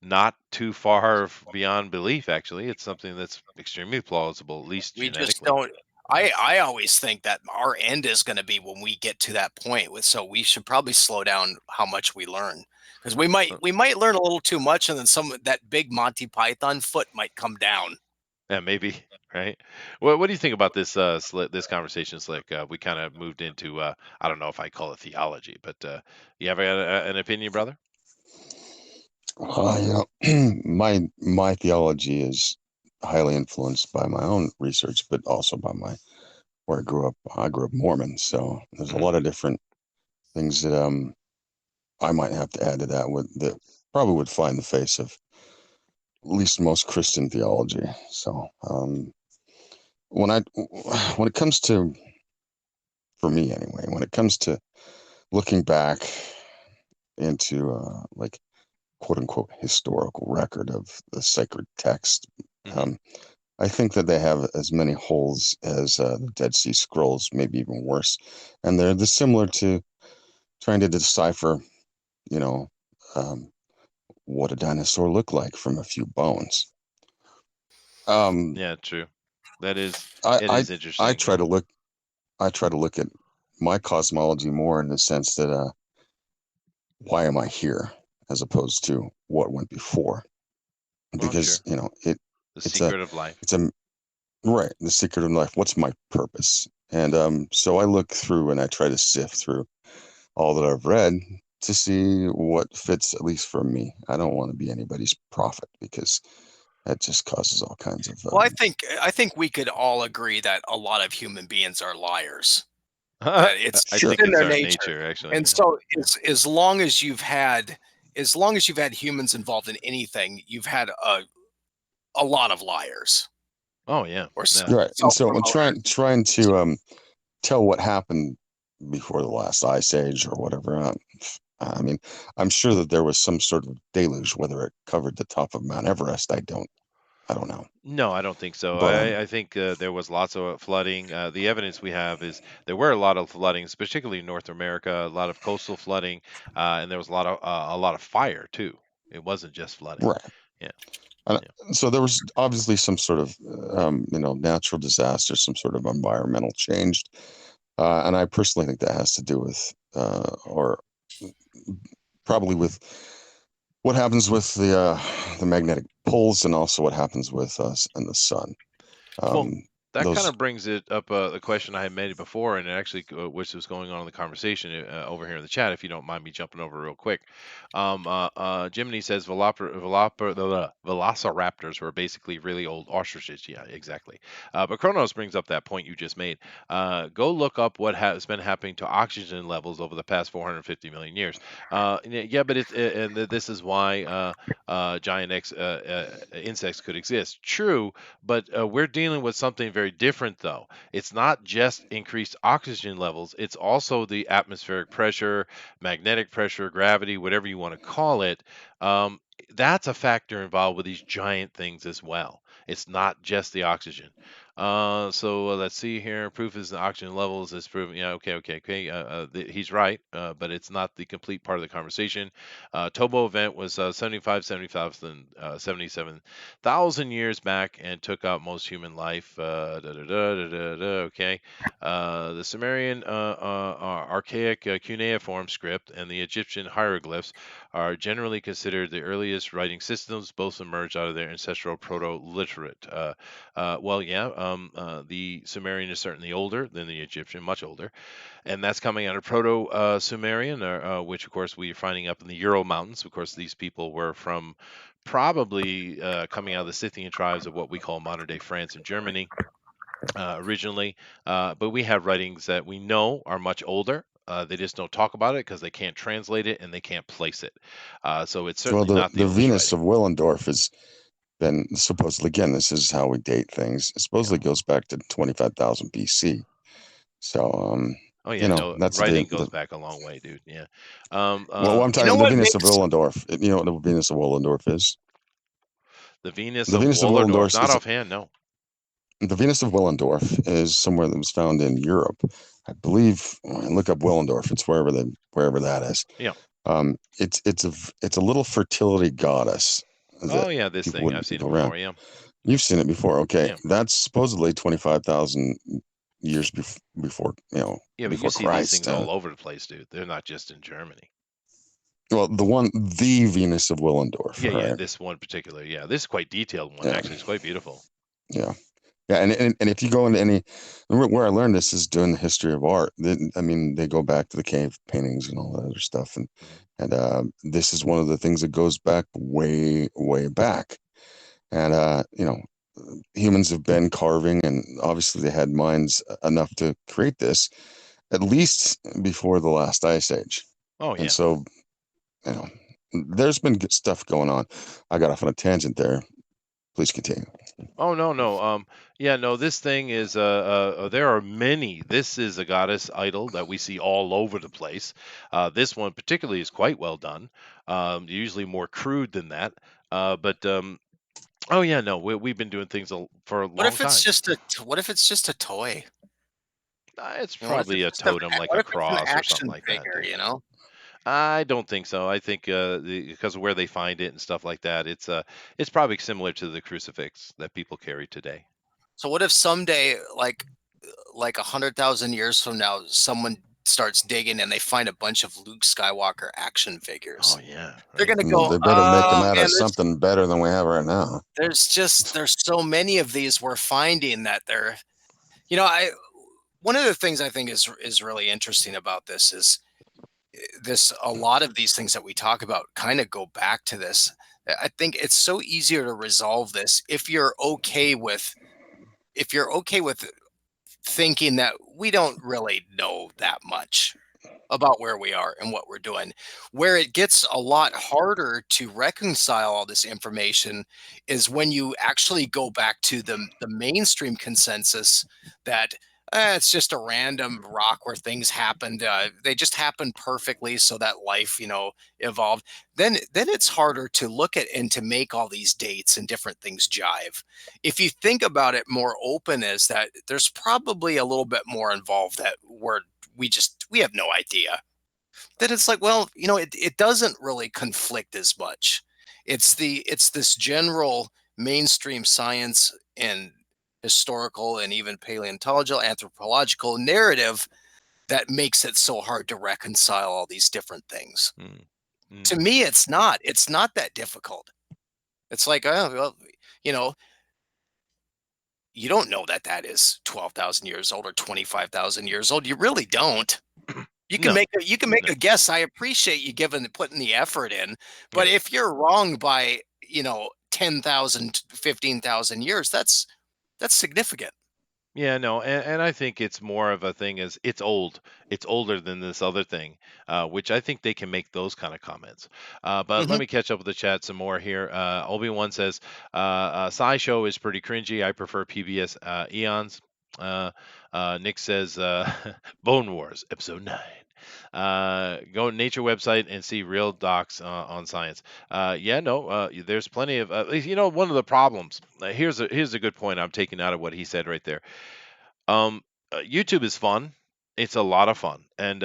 not too far beyond belief, actually. It's something that's extremely plausible, at least We just genetically. don't. I always think that our end is going to be when we get to that point. So we should probably slow down how much we learn because we might Uh, we might learn a little too much, and then some that big Monty Python foot might come down. Yeah, maybe, right? What do you think about this this conversation, Slick? We kind of moved into I don't know if I call it theology, but you have an opinion, brother? My theology is highly influenced by my own research, but also by my where I grew up. I grew up Mormon, so there's a Mhm. lot of different things that I might have to add to that probably would fly in the face of at least most Christian theology. So when I when it comes to for me anyway, when it comes to looking back into like quote unquote historical record of the sacred text, Mhm. um, I think that they have as many holes as the Dead Sea Scrolls, maybe even worse, and they're similar to trying to decipher, you know, um, what a dinosaur looked like from a few bones. Yeah, true. That is, I, it I is I interesting. try to look I try to look at my cosmology more in the sense that why am I here as opposed to what went before? Well, Because sure. The it's a secret of life. it's a right, the secret of life. What's my purpose? And so I look through and I try to sift through all that I've read to see what fits at least for me. I don't want to be anybody's prophet because that just causes all kinds of Well, I think we could all agree that a lot of human beings are liars. I That it's sure. think in it's their our nature. nature, actually. And Yeah. so as long as you've had humans involved in anything, you've had a lot of liars Oh, yeah. or Yeah. Right. And so I'm self-promoters. trying to tell what happened before the last ice age or whatever. I mean, I'm sure that there was some sort of deluge, whether it covered the top of Mount Everest. I don't know. No, I don't think so. But I think there was lots of flooding. The evidence we have is there were a lot of floodings, particularly in North America, a lot of coastal flooding, and there was a lot of fire too. It wasn't just flooding. right. Yeah, And yeah. so there was obviously some sort of natural disaster, some sort of environmental change, and I personally think that has to do with or probably with what happens with the magnetic poles and also what happens with us and the sun. Well, Um, that kind those of brings it up the question I had made before, and it actually, which was going on in the conversation over here in the chat. If you don't mind me jumping over real quick, Jiminy says velociraptors were basically really old ostriches. Yeah, exactly. But Kronos brings up that point you just made. Go look up what has been happening to oxygen levels over the past 450 million years. Yeah, but this is why giant insects could exist. True, but we're dealing with something very different, though. It's not just increased oxygen levels, it's also the atmospheric pressure, magnetic pressure, gravity, whatever you want to call it. Um, that's a factor involved with these giant things as well. It's not just the oxygen. Let's see here. Proof is the oxygen levels is proven. Yeah, okay. He's right, but it's not the complete part of the conversation. Tobo event was 77,000 years back and took out most human life. Okay. The Sumerian archaic cuneiform script and the Egyptian hieroglyphs are generally considered the earliest writing systems. Both emerged out of their ancestral proto-literate. The Sumerian is certainly older than the Egyptian, much older, and that's coming out of Proto-Sumerian, which of course we're finding up in the Ural Mountains. Of course, these people were from probably coming out of the Scythian tribes of what we call modern-day France and Germany originally, but we have writings that we know are much older. They just don't talk about it because they can't translate it and they can't place it. So it's well, certainly not the the oldest Venus writing. of Willendorf has been supposedly, again, this is how we date things. It supposedly goes back to 25,000 BC. So Oh yeah, no, that's writing goes back a long way, dude. Yeah. well, I'm You know talking the what Venus of makes Willendorf. You know what the Venus of Willendorf is? The Venus The of Venus of Wollerdorf, Willendorf not is offhand, no. the Venus of Willendorf is somewhere that was found in Europe. I believe. Look up Willendorf. It's wherever that is. Yeah. It's a little fertility goddess that Oh yeah, this people thing would I've seen it go around. before. Yeah. You've seen it before, okay? Yeah. That's supposedly 25,000 years before Yeah, but you before see these Christ. things all over the place, dude. They're not just in Germany. Well, the Venus of Willendorf, Yeah, all yeah, right? this one particular. Yeah, this is quite detailed one Yeah, actually. It's quite beautiful. yeah, yeah. And if you go into any where I learned this is doing the history of art. I mean, they go back to the cave paintings and all that other stuff, and Mhm. this is one of the things that goes back way back. And humans have been carving, and obviously they had minds enough to create this at least before the last ice age. Oh And yeah. so, you know, there's been good stuff going on. I got off on a tangent there. Please continue. Oh no. Yeah, no, this thing is there are many. This is a goddess idol that we see all over the place. This one particularly is quite well done. Usually more crude than that. But Oh yeah, no, we've been doing things for a What long if it's time. just a what if it's just a toy? It's You know, what if probably it's a just a totem, like what a if it's an cross or something action like that, figure, dude. you know? I don't think so. I think because of where they find it and stuff like that, it's probably similar to the crucifix that people carry today. So what if someday, like 100,000 years from now, someone starts digging and they find a bunch of Luke Skywalker action Oh figures? yeah, They're right. gonna Well, go, they better make them oh out of man, something better than we have right now. there's so many of these we're finding that they're, I one of the things I think is really interesting about this is this a lot of these things that we talk about kind of go back to this. I think it's so easier to resolve this if you're okay with thinking that we don't really know that much about where we are and what we're doing. Where it gets a lot harder to reconcile all this information is when you actually go back to the mainstream consensus that it's just a random rock where things happened. They just happened perfectly so that life, evolved. Then it's harder to look at and to make all these dates and different things jive. If you think about it more open as that, there's probably a little bit more involved that we have no idea. Then it's like, well, it doesn't really conflict as much. It's this general mainstream science and historical and even paleontological anthropological narrative that makes it so hard to reconcile all these different things. Mm, To mm. me, it's not that difficult. It's like, oh well, you know you don't know that that is 12,000 years old or 25,000 years old. You really don't. No, You can make no, a guess. I appreciate you putting the effort in, but yeah. if you're wrong by 10,000, 15,000 years, that's significant. Yeah, no, and I think it's more of a thing as it's old. It's older than this other thing, which I think they can make those kind of comments. But let Hmm. me catch up with the chat some more here. Obi-Wan says, SciShow is pretty cringy. I prefer PBS Eons. Uh, Nick says, Bone Wars, Episode 9. Go to Nature website and see real docs on science. Yeah, no, there's plenty of, one of the problems. Here's a good point I'm taking out of what he said right there. YouTube is fun. It's a lot of fun, and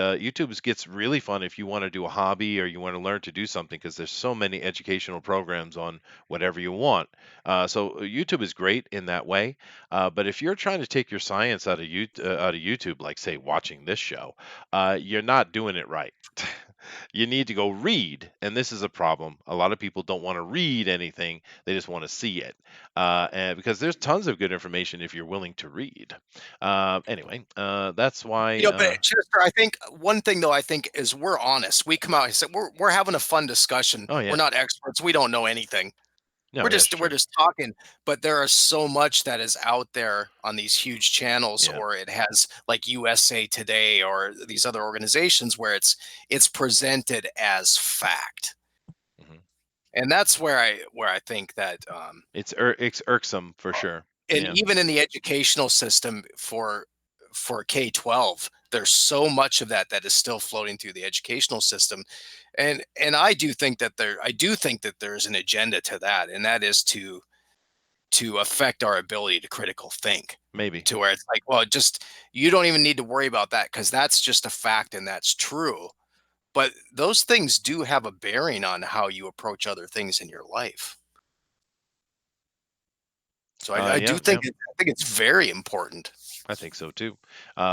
gets really fun if you want to do a hobby or you want to learn to do something because there's so many educational programs on whatever you want. So YouTube is great in that way. But if you're trying to take your science out of YouTube, like say watching this show, you're not doing it right. You need to go read, and this is a problem. A lot of people don't want to read anything; they just want to see it, and because there's tons of good information if you're willing to read. Anyway, that's why. But Chester, I think one thing though, I think is we're honest. We come out and say we're having a fun discussion. Oh We're yeah, not experts. We don't know anything. no, We're yeah, it's just we're true. just talking, but there is so much that is out there on these huge channels, Yeah, or it has like USA Today or these other organizations where it's presented as fact, hmm and that's where I think that it's irksome for sure. and Yeah, even in the educational system for K-12, there's so much of that is still floating through the educational system, and I do think that there's an agenda to that, and that is to affect our ability to critical think, maybe. to where it's like, well, just you don't even need to worry about that because that's just a fact and that's true. But those things do have a bearing on how you approach other things in your life. So I do Yeah, yeah. I think it's very important. I think so too.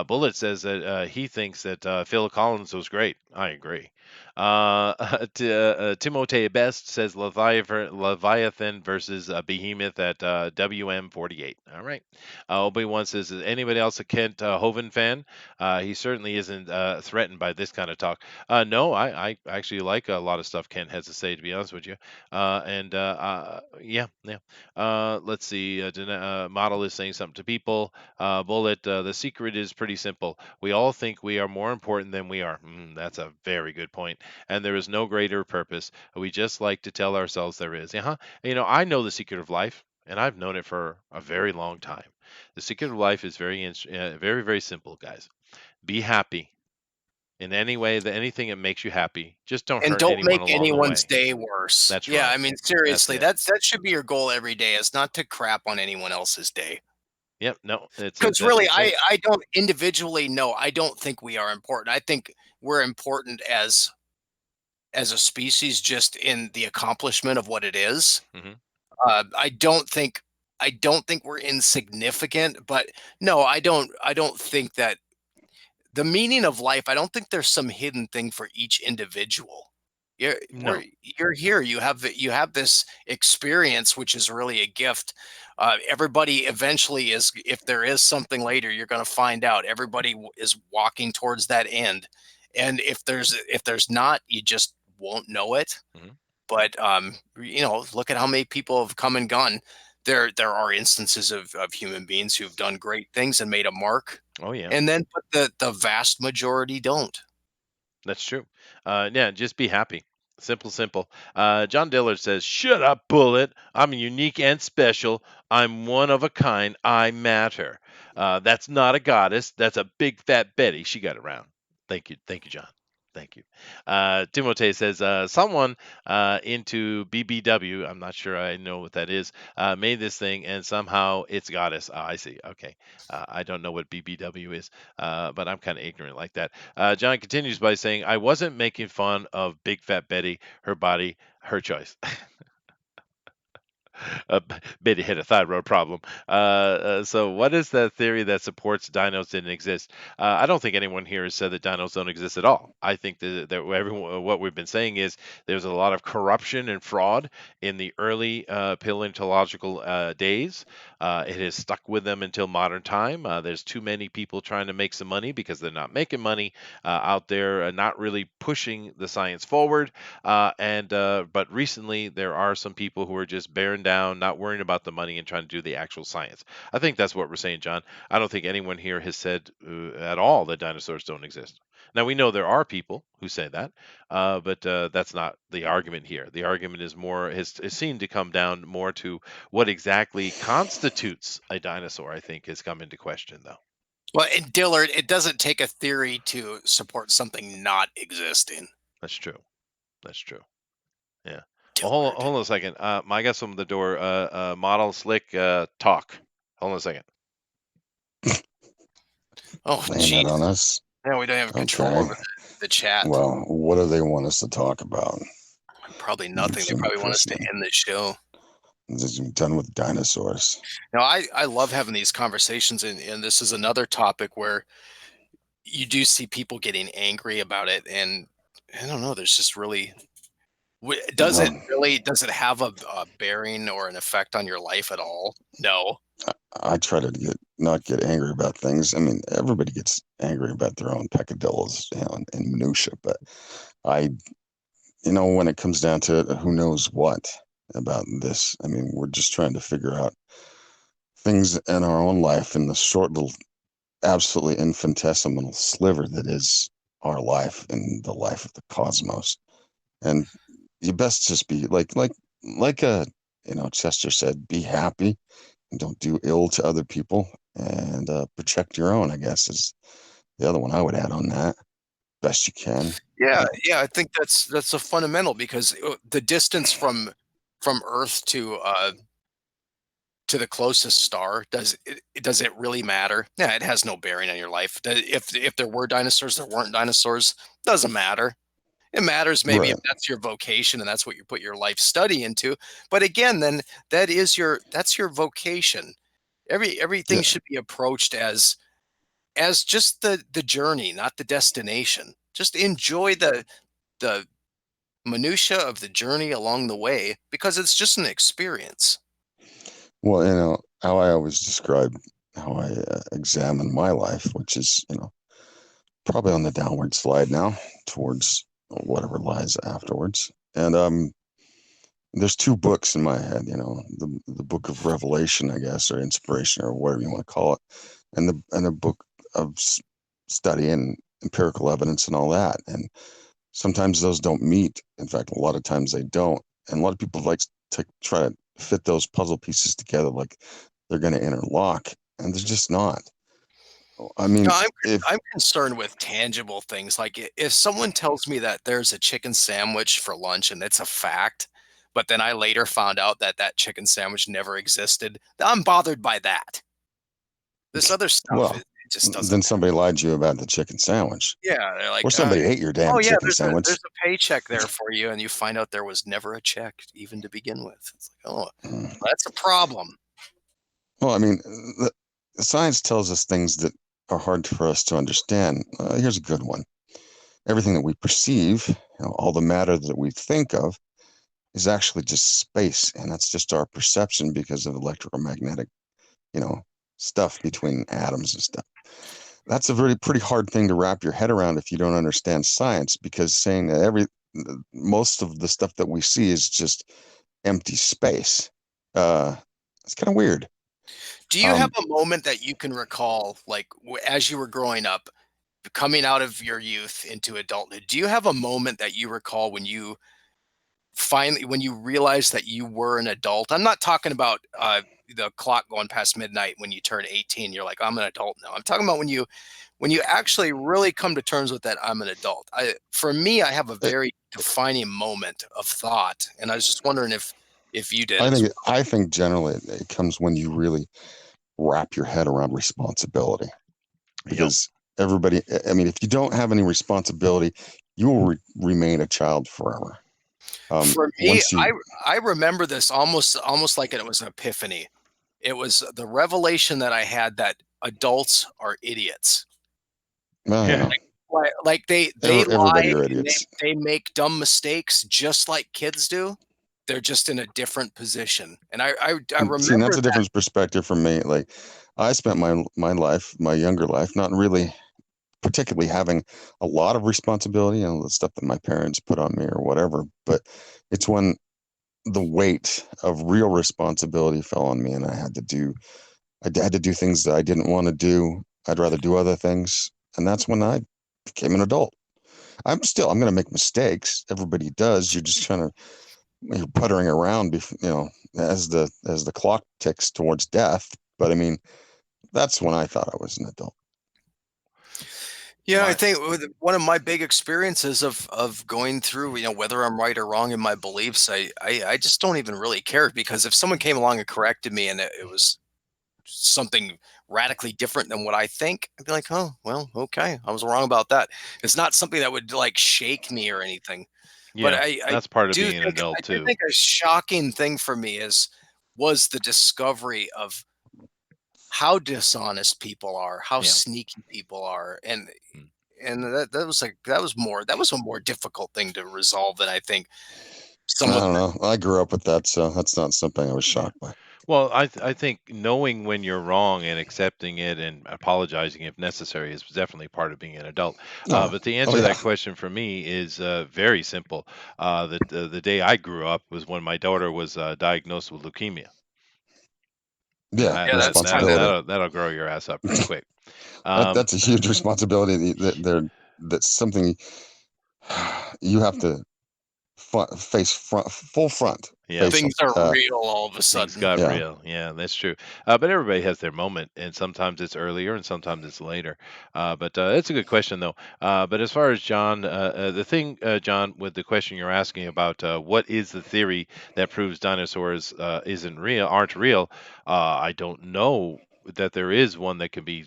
Bullet says that he thinks that Phil Collins was great. I agree. Timote Best says Leviathan versus Behemoth at WM 48. All right. Obi-Wan says, is anybody else a Kent Hovind fan? He certainly isn't threatened by this kind of talk. No, I actually like a lot of stuff Kent has to say, to be honest with you. Yeah, yeah. Let's see. Model is saying something to people. Bullet, the secret is pretty simple. We all think we are more important than we are. That's a very good point. And there is no greater purpose. We just like to tell ourselves there is. Uh-huh. I know the secret of life, and I've known it for a very long time. The secret of life is very, very, very simple, guys. Be happy. in any way, that anything that makes you happy. Just don't And hurt don't anyone make along the anyone's way. day worse. That's Yeah, right. I mean, That's seriously, it. that should be your goal every day, is not to crap on anyone else's day. Yep. No, Because really, that's it. I don't individually, no, I don't think we are important. I think we're important as a species, just in the accomplishment of what it is. Hmm. I don't think we're insignificant, but no, I don't think that the meaning of life, I don't think there's some hidden thing for each individual. No. You're here. You have this experience, which is really a gift. Everybody eventually is. If there is something later, you're going to find out. Everybody is walking towards that end, and if there's not, you just won't know it. Hmm. But look at how many people have come and gone. There are instances of human beings who've done great things and made a mark, Oh yeah. and then but the vast majority don't. That's true. Yeah, just be happy. Simple, simple. John Dillard says, "Shut up, Bullet. I'm unique and special. I'm one of a kind. I matter." That's not a goddess. That's a big fat Betty. She got around. Thank you, John. Thank you. Timote says, "Someone into BBW. I'm not sure I know what that is. Made this thing, and somehow it's goddess. Ah, I see. Okay. I don't know what BBW is, but I'm kind of ignorant like that." John continues by saying, "I wasn't making fun of Big Fat Betty. Her body, her choice." Betty had a thyroid problem. So, what is the theory that supports dinos didn't exist? I don't think anyone here has said that dinos don't exist at all. I think that everyone, what we've been saying is there's a lot of corruption and fraud in the early paleontological days. It has stuck with them until modern time. There's too many people trying to make some money because they're not making money out there, not really pushing the science forward. But recently there are some people who are just bearing down, not worrying about the money, and trying to do the actual science. I think that's what we're saying, John. I don't think anyone here has said at all that dinosaurs don't exist. Now we know there are people who say that, but that's not the argument here. The argument is more has seemed to come down more to what exactly constitutes a dinosaur. I think has come into question, though. Well, in Dillard, it doesn't take a theory to support something not existing. That's true. That's true. Yeah. Well, Dillard. hold on a second. I got some at the door. Model Slick, talk. Hold on a second. Oh, Laying it on jeez. us. Yeah, we don't have control Okay. over the chat. Well, what do they want us to talk about? Probably nothing. They Some probably want us to Christmas. end the show. This is done with dinosaurs. Now, I love having these conversations, and this is another topic where you do see people getting angry about it, and I don't know. There's just really Um, does it have a bearing or an effect on your life at all? No. I try to not get angry about things. I mean, everybody gets angry about their own peccadillos, and minutia. But I, when it comes down to it, who knows what about this? I mean, we're just trying to figure out things in our own life in the short little, absolutely infinitesimal sliver that is our life and the life of the cosmos. And you best just be like Chester said, be happy and don't do ill to other people, and protect your own, I guess, is the other one I would add on that. Best you can. Yeah, yeah. I think that's a fundamental, because the distance from Earth to the closest star, does it really matter? Yeah, it has no bearing on your life. If there were dinosaurs, there weren't dinosaurs, doesn't matter. It matters maybe if Right. that's your vocation and that's what you put your life study into. But again, then that's your vocation. Everything Yeah. should be approached as just the journey, not the destination. Just enjoy the minutia of the journey along the way, because it's just an experience. Well, how I always describe how I examine my life, which is, probably on the downward slide now towards whatever lies afterwards. And there's two books in my head, the book of Revelation, I guess, or inspiration, or whatever you want to call it, and the book of study and empirical evidence and all that. And sometimes those don't meet. In fact, a lot of times they don't. And a lot of people like to try to fit those puzzle pieces together like they're going to interlock, and they're just not. I mean, No, I'm if I'm concerned with tangible things. Like if someone tells me that there's a chicken sandwich for lunch and it's a fact, but then I later found out that that chicken sandwich never existed, I'm bothered by that. This other stuff, well, it just doesn't then matter. somebody lied to you about the chicken sandwich, Yeah, they're or like, somebody ate your damn "Oh, yeah, chicken sandwich. there's a paycheck there for you," and you find out there was never a check even to begin with. It's like, "Oh, Mm. that's a problem." Well, I mean, the science tells us things that are hard for us to understand. Here's a good one. Everything that we perceive, all the matter that we think of, is actually just space, and that's just our perception because of electromagnetic, you know, stuff between atoms and stuff. That's a pretty hard thing to wrap your head around if you don't understand science, because saying that most of the stuff that we see is just empty space. Uh, it's kind of weird. Do you have Um, a moment that you can recall, like, as you were growing up, coming out of your youth into adulthood, do you have a moment that you recall when you realized that you were an adult? I'm not talking about the clock going past midnight when you turn 18. You're like, I'm an adult now. I'm talking about when you actually really come to terms with that I'm an adult. For me, I have a it, very defining moment of thought, and I was just wondering if you did I as think I think generally it comes when you really wrap your head around responsibility, Yep. because everybody, I mean, if you don't have any responsibility, you will remain a child forever. For me, Once you, I remember this almost like it was an epiphany. It was the revelation that I had that adults are idiots. well, Yeah. Like they everybody lie are and idiots. they make dumb mistakes just like kids do. They're just in a different position. And I See, and that's remember a that. different perspective from me. Like, I spent my life, my younger life, not really particularly having a lot of responsibility, the stuff that my parents put on me or whatever. But it's when the weight of real responsibility fell on me, and I had to do things that I didn't want to do. I'd rather do other things, and that's when I became an adult. I'm going to make mistakes. Everybody does. You're just trying to, you're puttering around, as the clock ticks towards death. But I mean, that's when I thought I was an adult. Yeah, I My think one of my big experiences of going through, whether I'm right or wrong in my beliefs, I just don't even really care, because if someone came along and corrected me and it was something radically different than what I think, I'd be like, oh, well, okay, I was wrong about that. It's not something that would like shake me or anything. But yeah, that's part of being an I adult do too. think a shocking thing for me was the discovery of how dishonest people are, how Yeah. sneaky people are, Mm. and that was a more difficult thing to resolve than I think I some of don't the. know. I grew up with that, so that's not something I was Yeah. shocked by. Well, I think knowing when you're wrong and accepting it and apologizing if necessary is definitely part of being an adult. Oh, But to oh answer yeah, that question for me is very simple. The day I grew up was when my daughter was diagnosed with leukemia, and yeah. Yeah, that's kind of. Responsibility. that'll grow your ass up pretty quick. That Um, that's a huge responsibility. That's something you have to face full front yeah. face. Things are real all of a Things sudden. got Yeah. real. Yeah, that's true. But everybody has their moment, and sometimes it's earlier, and sometimes it's later. But it's a good question, though. But as far as John, the thing, John, with the question you're asking about what is the theory that proves dinosaurs aren't real? I don't know that there is one that can be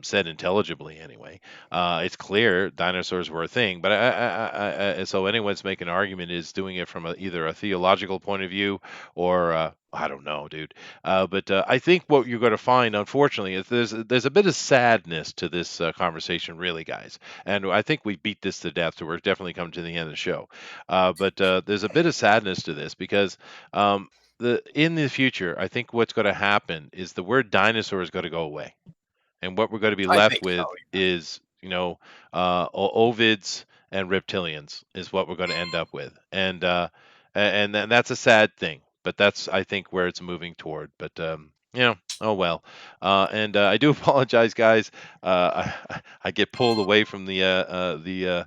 said intelligibly anyway. It's clear dinosaurs were a thing, but so anyone's making an argument is doing it from either a theological point of view or I don't know, dude. But I think what you're going to find, unfortunately, is there's a bit of sadness to this conversation, really, guys. And I think we beat this to death, so we're definitely coming to the end of the show. But there's a bit of sadness to this because in the future, I think what's going to happen is the word dinosaur is going to go away, and what we're going to be I left think so. with is ovids and reptilians is what we're going to end up with, and that's a sad thing, but that's I think where it's moving toward. But Oh well, and I do apologize, guys. I get pulled away from the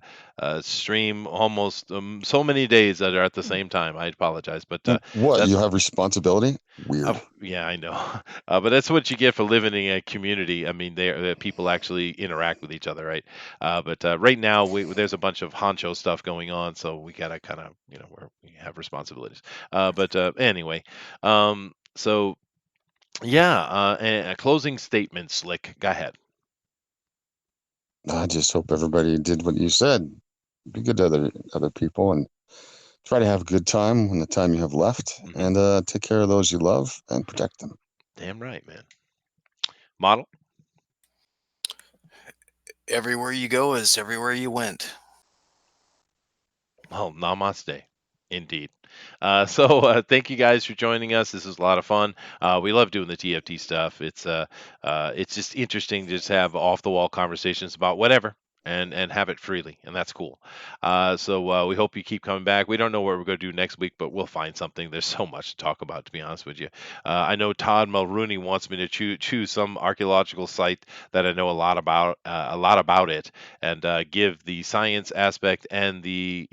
stream almost so many days that are at the same time. I apologize, but What, you that's have responsibility? Weird. yeah, I know. But that's what you get for living in a community. I mean, people actually interact with each other, right? But right now, there's a bunch of honcho stuff going on, so we gotta kind of, we have responsibilities. But anyway, so yeah, and a closing statement, Slick. Go ahead. I just hope everybody did what you said. Be good to other people and try to have a good time when the time you have left, Mhm. and take care of those you love and protect them. Damn right, man. Model. Everywhere you go is everywhere you went. Well, namaste. Indeed. So thank you guys for joining us. This is a lot of fun. We love doing the TFT stuff. It's just interesting to just have off the wall conversations about whatever and have it freely, and that's cool. So we hope you keep coming back. We don't know what we're going to do next week, but we'll find something. There's so much to talk about, to be honest with you. I know Todd Mulrooney wants me to choose some archaeological site that I know a lot about it, and give the science aspect and the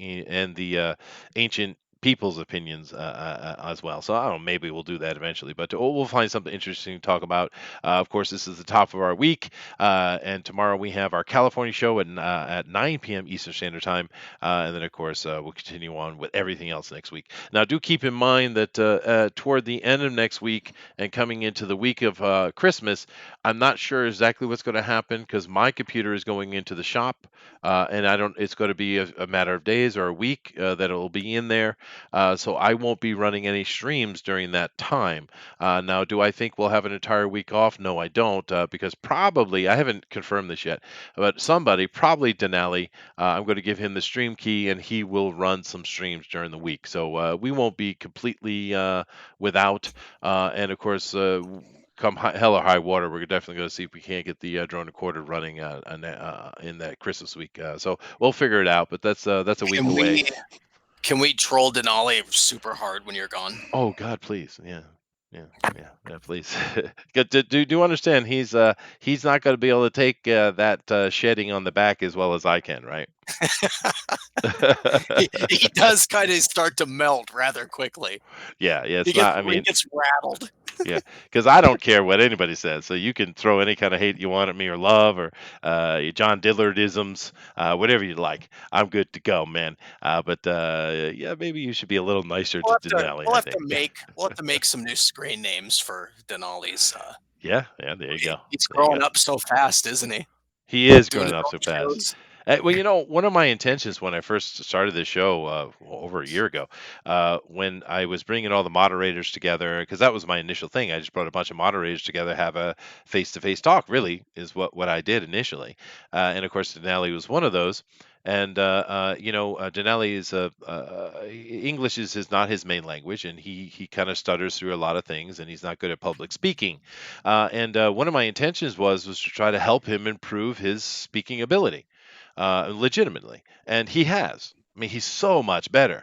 ancient people's opinions as well. So I don't know, maybe we'll do that eventually, but we'll find something interesting to talk about. Of course, this is the top of our week, and tomorrow we have our California show at 9 p.m. Eastern Standard Time, and then of course we'll continue on with everything else next week. Now, do keep in mind that toward the end of next week and coming into the week of Christmas, I'm not sure exactly what's going to happen because my computer is going into the shop, and I don't. It's going to be a matter of days or a week that it will be in there. So I won't be running any streams during that time. Now, do I think we'll have an entire week off? No, I don't, because probably I haven't confirmed this yet, but somebody, probably Dinale, I'm going to give him the stream key, and he will run some streams during the week. So we won't be completely without. And of course, come hell or high water, we're definitely going to see if we can't get the drone recorder running in that Christmas week. So we'll figure it out. But that's a week Can away. we troll Denali super hard when you're gone? Oh God, please, yeah, please. Do you understand? He's not going to be able to take that shedding on the back as well as I can, right? He does kind of start to melt rather quickly. Yeah, it's He gets, not. I mean, he gets rattled. yeah, because I don't care what anybody says. So you can throw any kind of hate you want at me, or love, or John Dillardisms, whatever you like. I'm good to go, man. But yeah, maybe you should be a little nicer to Dinale, I think. We'll have to make some new screen names for Denali's. Yeah, there you go. He's There you growing go. up so fast, isn't he? He is Doing growing his up own so fast. shows. Well, one of my intentions when I first started this show over a year ago, when I was bringing all the moderators together, because that was my initial thing. I just brought a bunch of moderators together, have a face-to-face talk. Really, is what I did initially, and of course, Denali was one of those. And Denali is English is not his main language, and he kind of stutters through a lot of things, and he's not good at public speaking. And one of my intentions was to try to help him improve his speaking ability legitimately. And he has. I mean, he's so much better.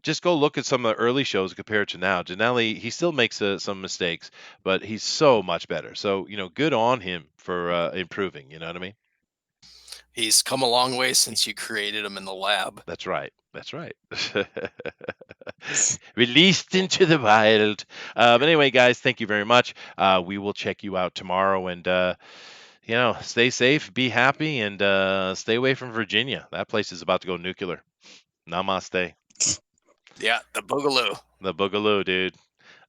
Just go look at some of the early shows compared to now. Janelli, he still makes some mistakes, but he's so much better. So, good on him for improving. You know what I mean? He's come a long way since you created him in the lab. That's right. That's right. Released into the wild. But anyway, guys, thank you very much. We will check you out tomorrow, and stay safe, be happy, and stay away from Virginia. That place is about to go nuclear. Namaste. Yeah, the boogaloo. The boogaloo, dude.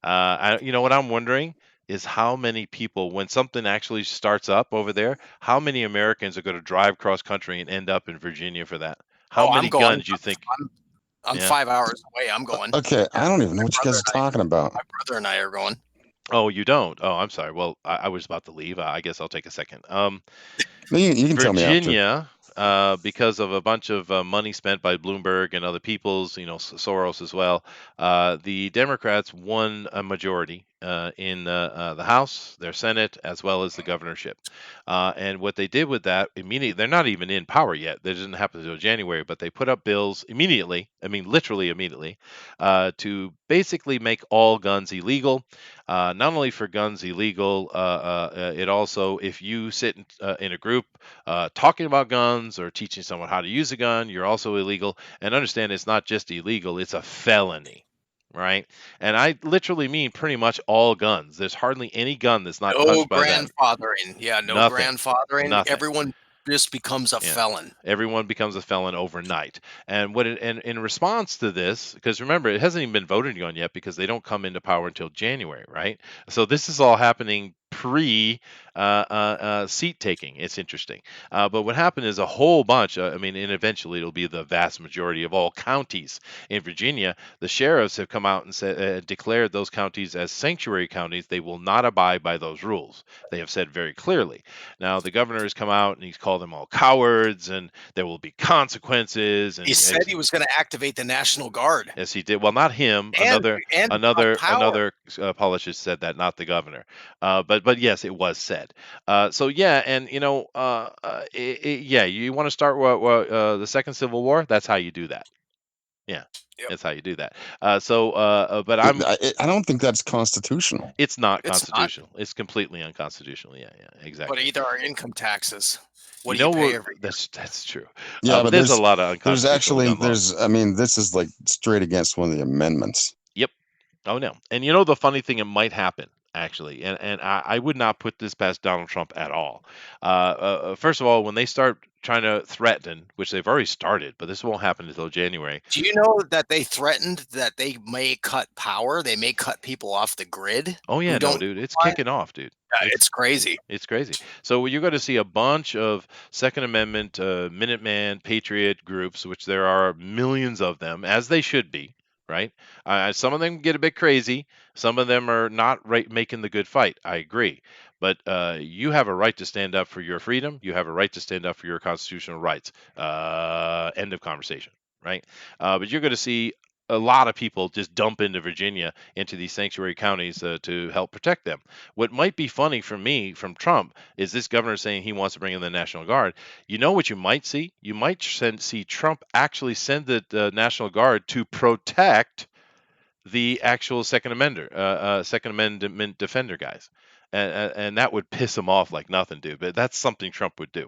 What I'm wondering is how many people, when something actually starts up over there, how many Americans are going to drive cross country and end up in Virginia for that? How Oh, many I'm going. guns you think? I'm Yeah. 5 hours away. I'm going. Okay, I don't even know what you guys are talking about. My brother and I are going. Oh, you don't? Oh, I'm sorry. Well, I was about to leave. I guess I'll take a second. You can tell me after. Virginia, because of a bunch of money spent by Bloomberg and other people's, Soros as well, the Democrats won a majority in the House, their Senate, as well as the governorship. And what they did with that immediately, they're not even in power yet. That doesn't happen until January, but they put up bills immediately. I mean, literally immediately, to basically make all guns illegal. Not only for guns illegal, it also, if you sit in a group talking about guns or teaching someone how to use a gun, you're also illegal. And understand, it's not just illegal; it's a felony. Right. And I literally mean pretty much all guns. There's hardly any gun that's not No touched by them. grandfathering. Yeah, no Nothing. grandfathering. Nothing. Everyone just becomes a Yeah. felon. Everyone becomes a felon overnight. And and in response to this, because remember, it hasn't even been voted on yet because they don't come into power until January, right? So this is all happening pre seat taking. It's interesting. But what happened is a whole bunch, I mean, and eventually it'll be the vast majority of all counties in Virginia. The sheriffs have come out and said, declared those counties as sanctuary counties. They will not abide by those rules. They have said very clearly. Now, the governor has come out and he's called them all cowards and there will be consequences. And He said he was going to activate the National Guard. yes, he did. Well, not him. And Another power. apologist said that, not the governor. But yes, it was said. So yeah, and yeah, you want to start the Second Civil War? That's how you do that. Yeah, Yep. that's how you do that. But I don't think that's constitutional. it's not It's not. constitutional. It's completely unconstitutional. Yeah, But exactly. either our income taxes. What You do you know pay what? every year? That's true. Yeah, But but there's a lot of there's unconstitutional actually gun laws. I mean, this is like straight against one of the amendments. Yep. Oh no. And you know the funny thing, it might happen actually, and I would not put this past Donald Trump at all. First of all, when they start trying to threaten, which they've already started, but this won't happen until January. Do you know that they threatened that they may cut power? They may cut people off the grid. Oh yeah, who no, don't dude, it's qualify? kicking off, dude. Yeah, it's crazy. It's crazy. So you're going to see a bunch of Second Amendment, Minuteman, Patriot groups, which there are millions of them, as they should be, right? Some of them get a bit crazy. Some of them are not right making the good fight. I agree. But you have a right to stand up for your freedom. You have a right to stand up for your constitutional rights. End of conversation, right? But you're going to see a lot of people just dump into Virginia, into these sanctuary counties to help protect them. What might be funny for me from Trump is this governor saying he wants to bring in the National Guard. You know what you might see? You might see Trump actually send the National Guard to protect the actual Second Amendment defender guys, and that would piss him off like nothing, dude. But that's something Trump would do,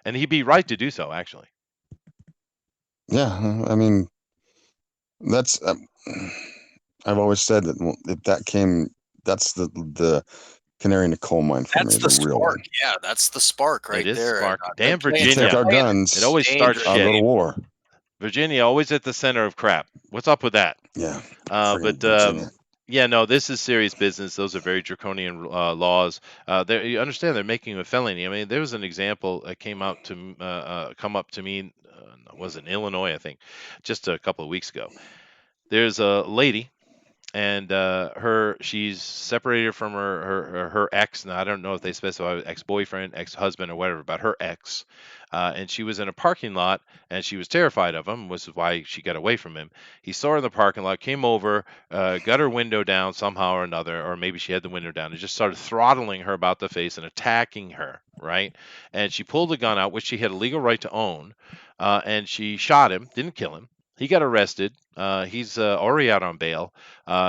and he'd be right to do so, actually. Yeah, I mean, that's I've always said that if that came, that's the canary in the coal mine for That's me, the the real spark. one. Yeah, that's the spark right It is there. spark. They're Damn playing- Virginia. Take our they're playing guns. It always starts dangerous I'll shit. go to war. Virginia always at the center of crap. What's up with that? Yeah, But Virginia. yeah, no, this is serious business. Those are very draconian laws. You understand they're making a felony. I mean, there was an example that came out to come up to me. Was in Illinois, I think, just a couple of weeks ago. There's a lady, and she's separated from her ex. Now I don't know if they specify ex-boyfriend, ex-husband, or whatever, but her ex. And she was in a parking lot, and she was terrified of him, which is why she got away from him. He saw her in the parking lot, came over, got her window down somehow or another, or maybe she had the window down, and just started throttling her about the face and attacking her, right? And she pulled a gun out, which she had a legal right to own, and she shot him, didn't kill him. He got arrested. He's already out on bail.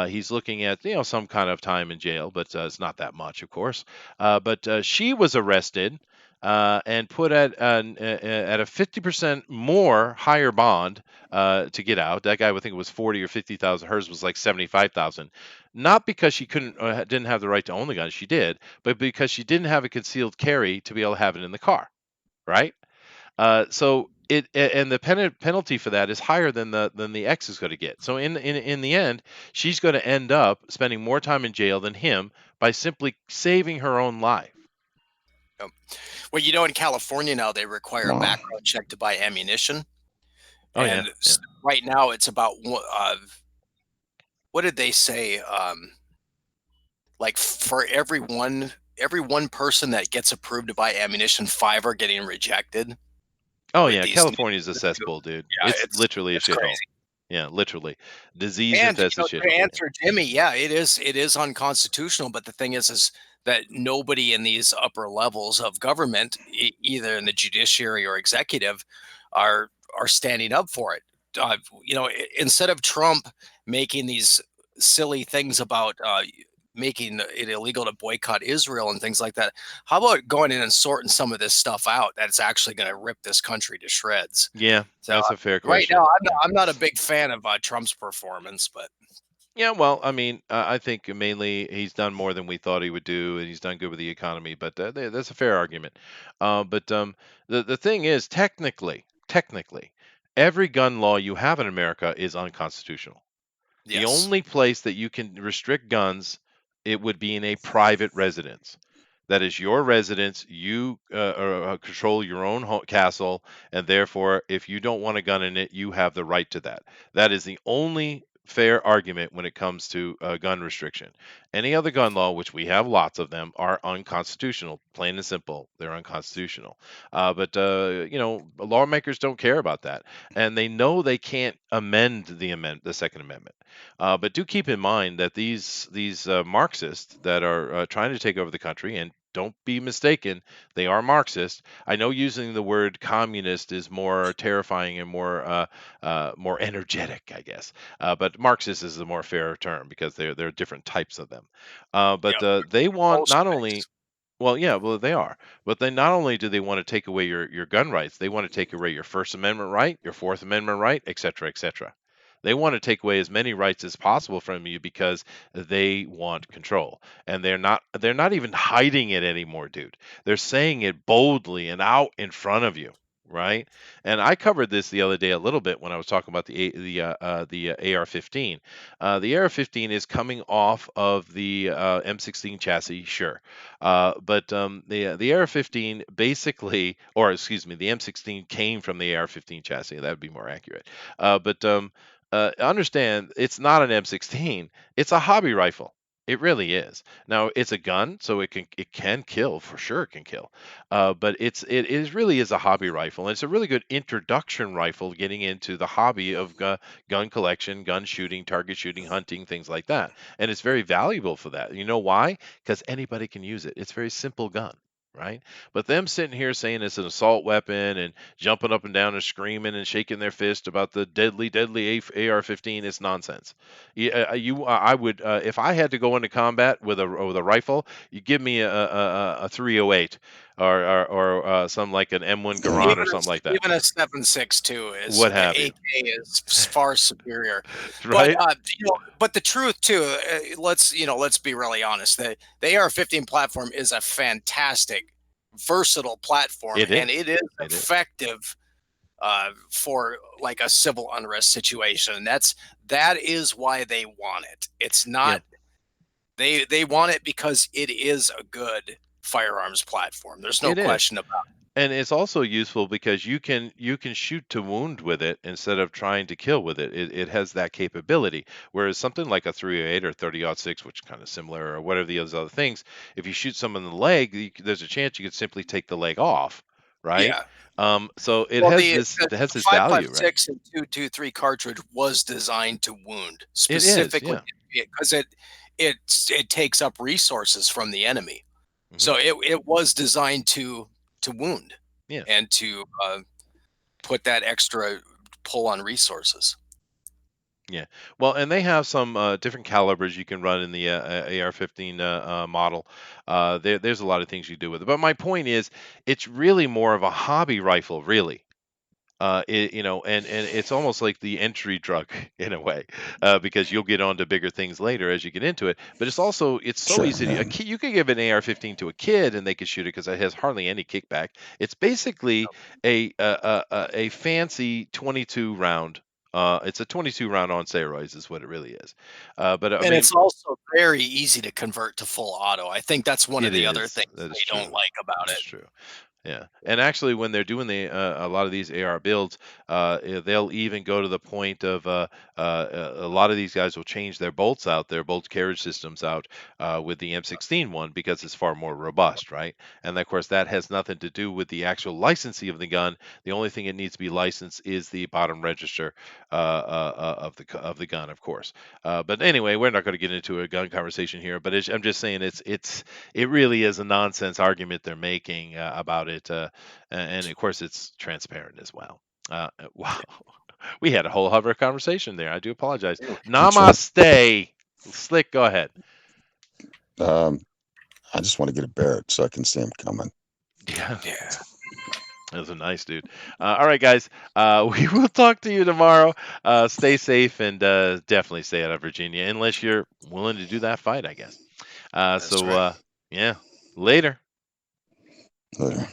He's looking at some kind of time in jail, but it's not that much, of course. But she was arrested and put at a 50% more higher bond to get out. That guy would think it was 40 or 50,000. Hers was like 75,000. Not because she didn't have the right to own the gun. She did, but because she didn't have a concealed carry to be able to have it in the car, right? So the penalty for that is higher than the ex is going to get. So in the end, she's going to end up spending more time in jail than him by simply saving her own life. Well, in California now they require a background check to buy ammunition. Oh, and yeah. right now it's about what did they say? Like for every one person that gets approved to buy ammunition, 5 are getting rejected. Oh yeah, California's a cesspool, dude. Yeah, it's literally a shithole. crazy. Yeah, literally. Disease And infested shit. to answer Jimmy, yeah, it is unconstitutional. But the thing is that nobody in these upper levels of government, either in the judiciary or executive, are are standing up for it. Instead of Trump making these silly things about making it illegal to boycott Israel and things like that, how about going in and sorting some of this stuff out that's actually going to rip this country to shreds? Yeah, So that's a fair right question. now, Yeah. I'm not a big fan of Trump's performance, but Yeah, well, I mean, I think mainly he's done more than we thought he would do, and he's done good with the economy. But that's a fair argument. But the thing is, technically, every gun law you have in America is unconstitutional. The yes. only place that you can restrict guns, it would be in a private residence. That is your residence. You control your own castle, and therefore, if you don't want a gun in it, you have the right to that. That is the only fair argument when it comes to gun restriction. Any other gun law, which we have lots of them, are unconstitutional. Plain and simple, they're unconstitutional. But lawmakers don't care about that, and they know they can't amend the Second Amendment. But do keep in mind that these Marxists that are trying to take over the country, and don't be mistaken, they are Marxist. I know using the word communist is more terrifying and more energetic, I guess. But Marxist is the more fair term because there are different types of them. But Yeah. they want not only Post-mix. well, yeah, well, they are. But they not only do they want to take away your gun rights, they want to take away your First Amendment right, your Fourth Amendment right, et cetera, et cetera. They want to take away as many rights as possible from you because they want control. And they're not even hiding it anymore, dude. They're saying it boldly and out in front of you, right? And I covered this the other day a little bit when I was talking about the AR-15. The AR-15 is coming off of the M16 chassis, sure. But the AR-15 basically, or excuse me, the M16 came from the AR-15 chassis. That would be more accurate. Understand, it's not an M16. It's a hobby rifle. It really is. Now it's a gun, so it can kill for sure. It can kill, but it really is a hobby rifle, and it's a really good introduction rifle getting into the hobby of gun collection, gun shooting, target shooting, hunting, things like that. And it's very valuable for that. You know why? Because anybody can use it. It's a very simple gun, right? But them sitting here saying it's an assault weapon and jumping up and down and screaming and shaking their fist about the deadly, deadly AR-15 is nonsense. I would, if I had to go into combat with a rifle, you give me a 308 or some like an M1 Yeah. Garand or something like that. Even a 7.62 is What have you? AK is far superior. But Right? but the truth too, let's be really honest. The AR-15 platform is a fantastic, versatile platform, It and is. it is It is. effective for like a civil unrest situation. And that is why they want it. It's Yeah. not they want it because it is a good firearms platform. There's no It is. question about it. And it's also useful because you can shoot to wound with it instead of trying to kill with it. It has that capability. Whereas something like a 308 or 30-06, which is kind of similar, or whatever the other things, if you shoot someone in the leg, there's a chance you could simply take the leg off, right? Yeah. So it Well, has the this the it has this value, right? 5.56 and 223 cartridge was designed to wound It is, specifically yeah. because it takes up resources from the enemy. Hmm. So it was designed to wound Yeah. and to put that extra pull on resources. Yeah. Well, and they have some different calibers you can run in the AR-15 model. There's a lot of things you do with it. But my point is, it's really more of a hobby rifle, really. And it's almost like the entry drug in a way, because you'll get onto bigger things later as you get into it. But it's so Sure. easy to Yeah. a kid, you could give an AR-15 to a kid and they could shoot it because it has hardly any kickback. It's basically a fancy 22 round. It's a 22 round on steroids is what it really is. But I And mean, it's also very easy to convert to full auto. I think that's one of it the other is. things That is they don't true. like about That's it. true. Yeah, and actually, when they're doing a lot of these AR builds, they'll even go to the point of a lot of these guys will change their bolts out, their bolt carriage systems out with the M16 one because it's far more robust, right? And of course, that has nothing to do with the actual licensing of the gun. The only thing it needs to be licensed is the bottom register of the gun, of course. But anyway, we're not going to get into a gun conversation here. But I'm just saying it really is a nonsense argument they're making about it, and of course it's transparent as well. Wow, we had a whole hover conversation there. I do apologize. That's right. Namaste, Slick. Go ahead. I just want to get a Barrett so I can see him coming. Yeah, Yeah. that's a nice dude. All right, guys. We will talk to you tomorrow. Stay safe and definitely stay out of Virginia unless you're willing to do that fight, I guess. That's right. Yeah, later. Later.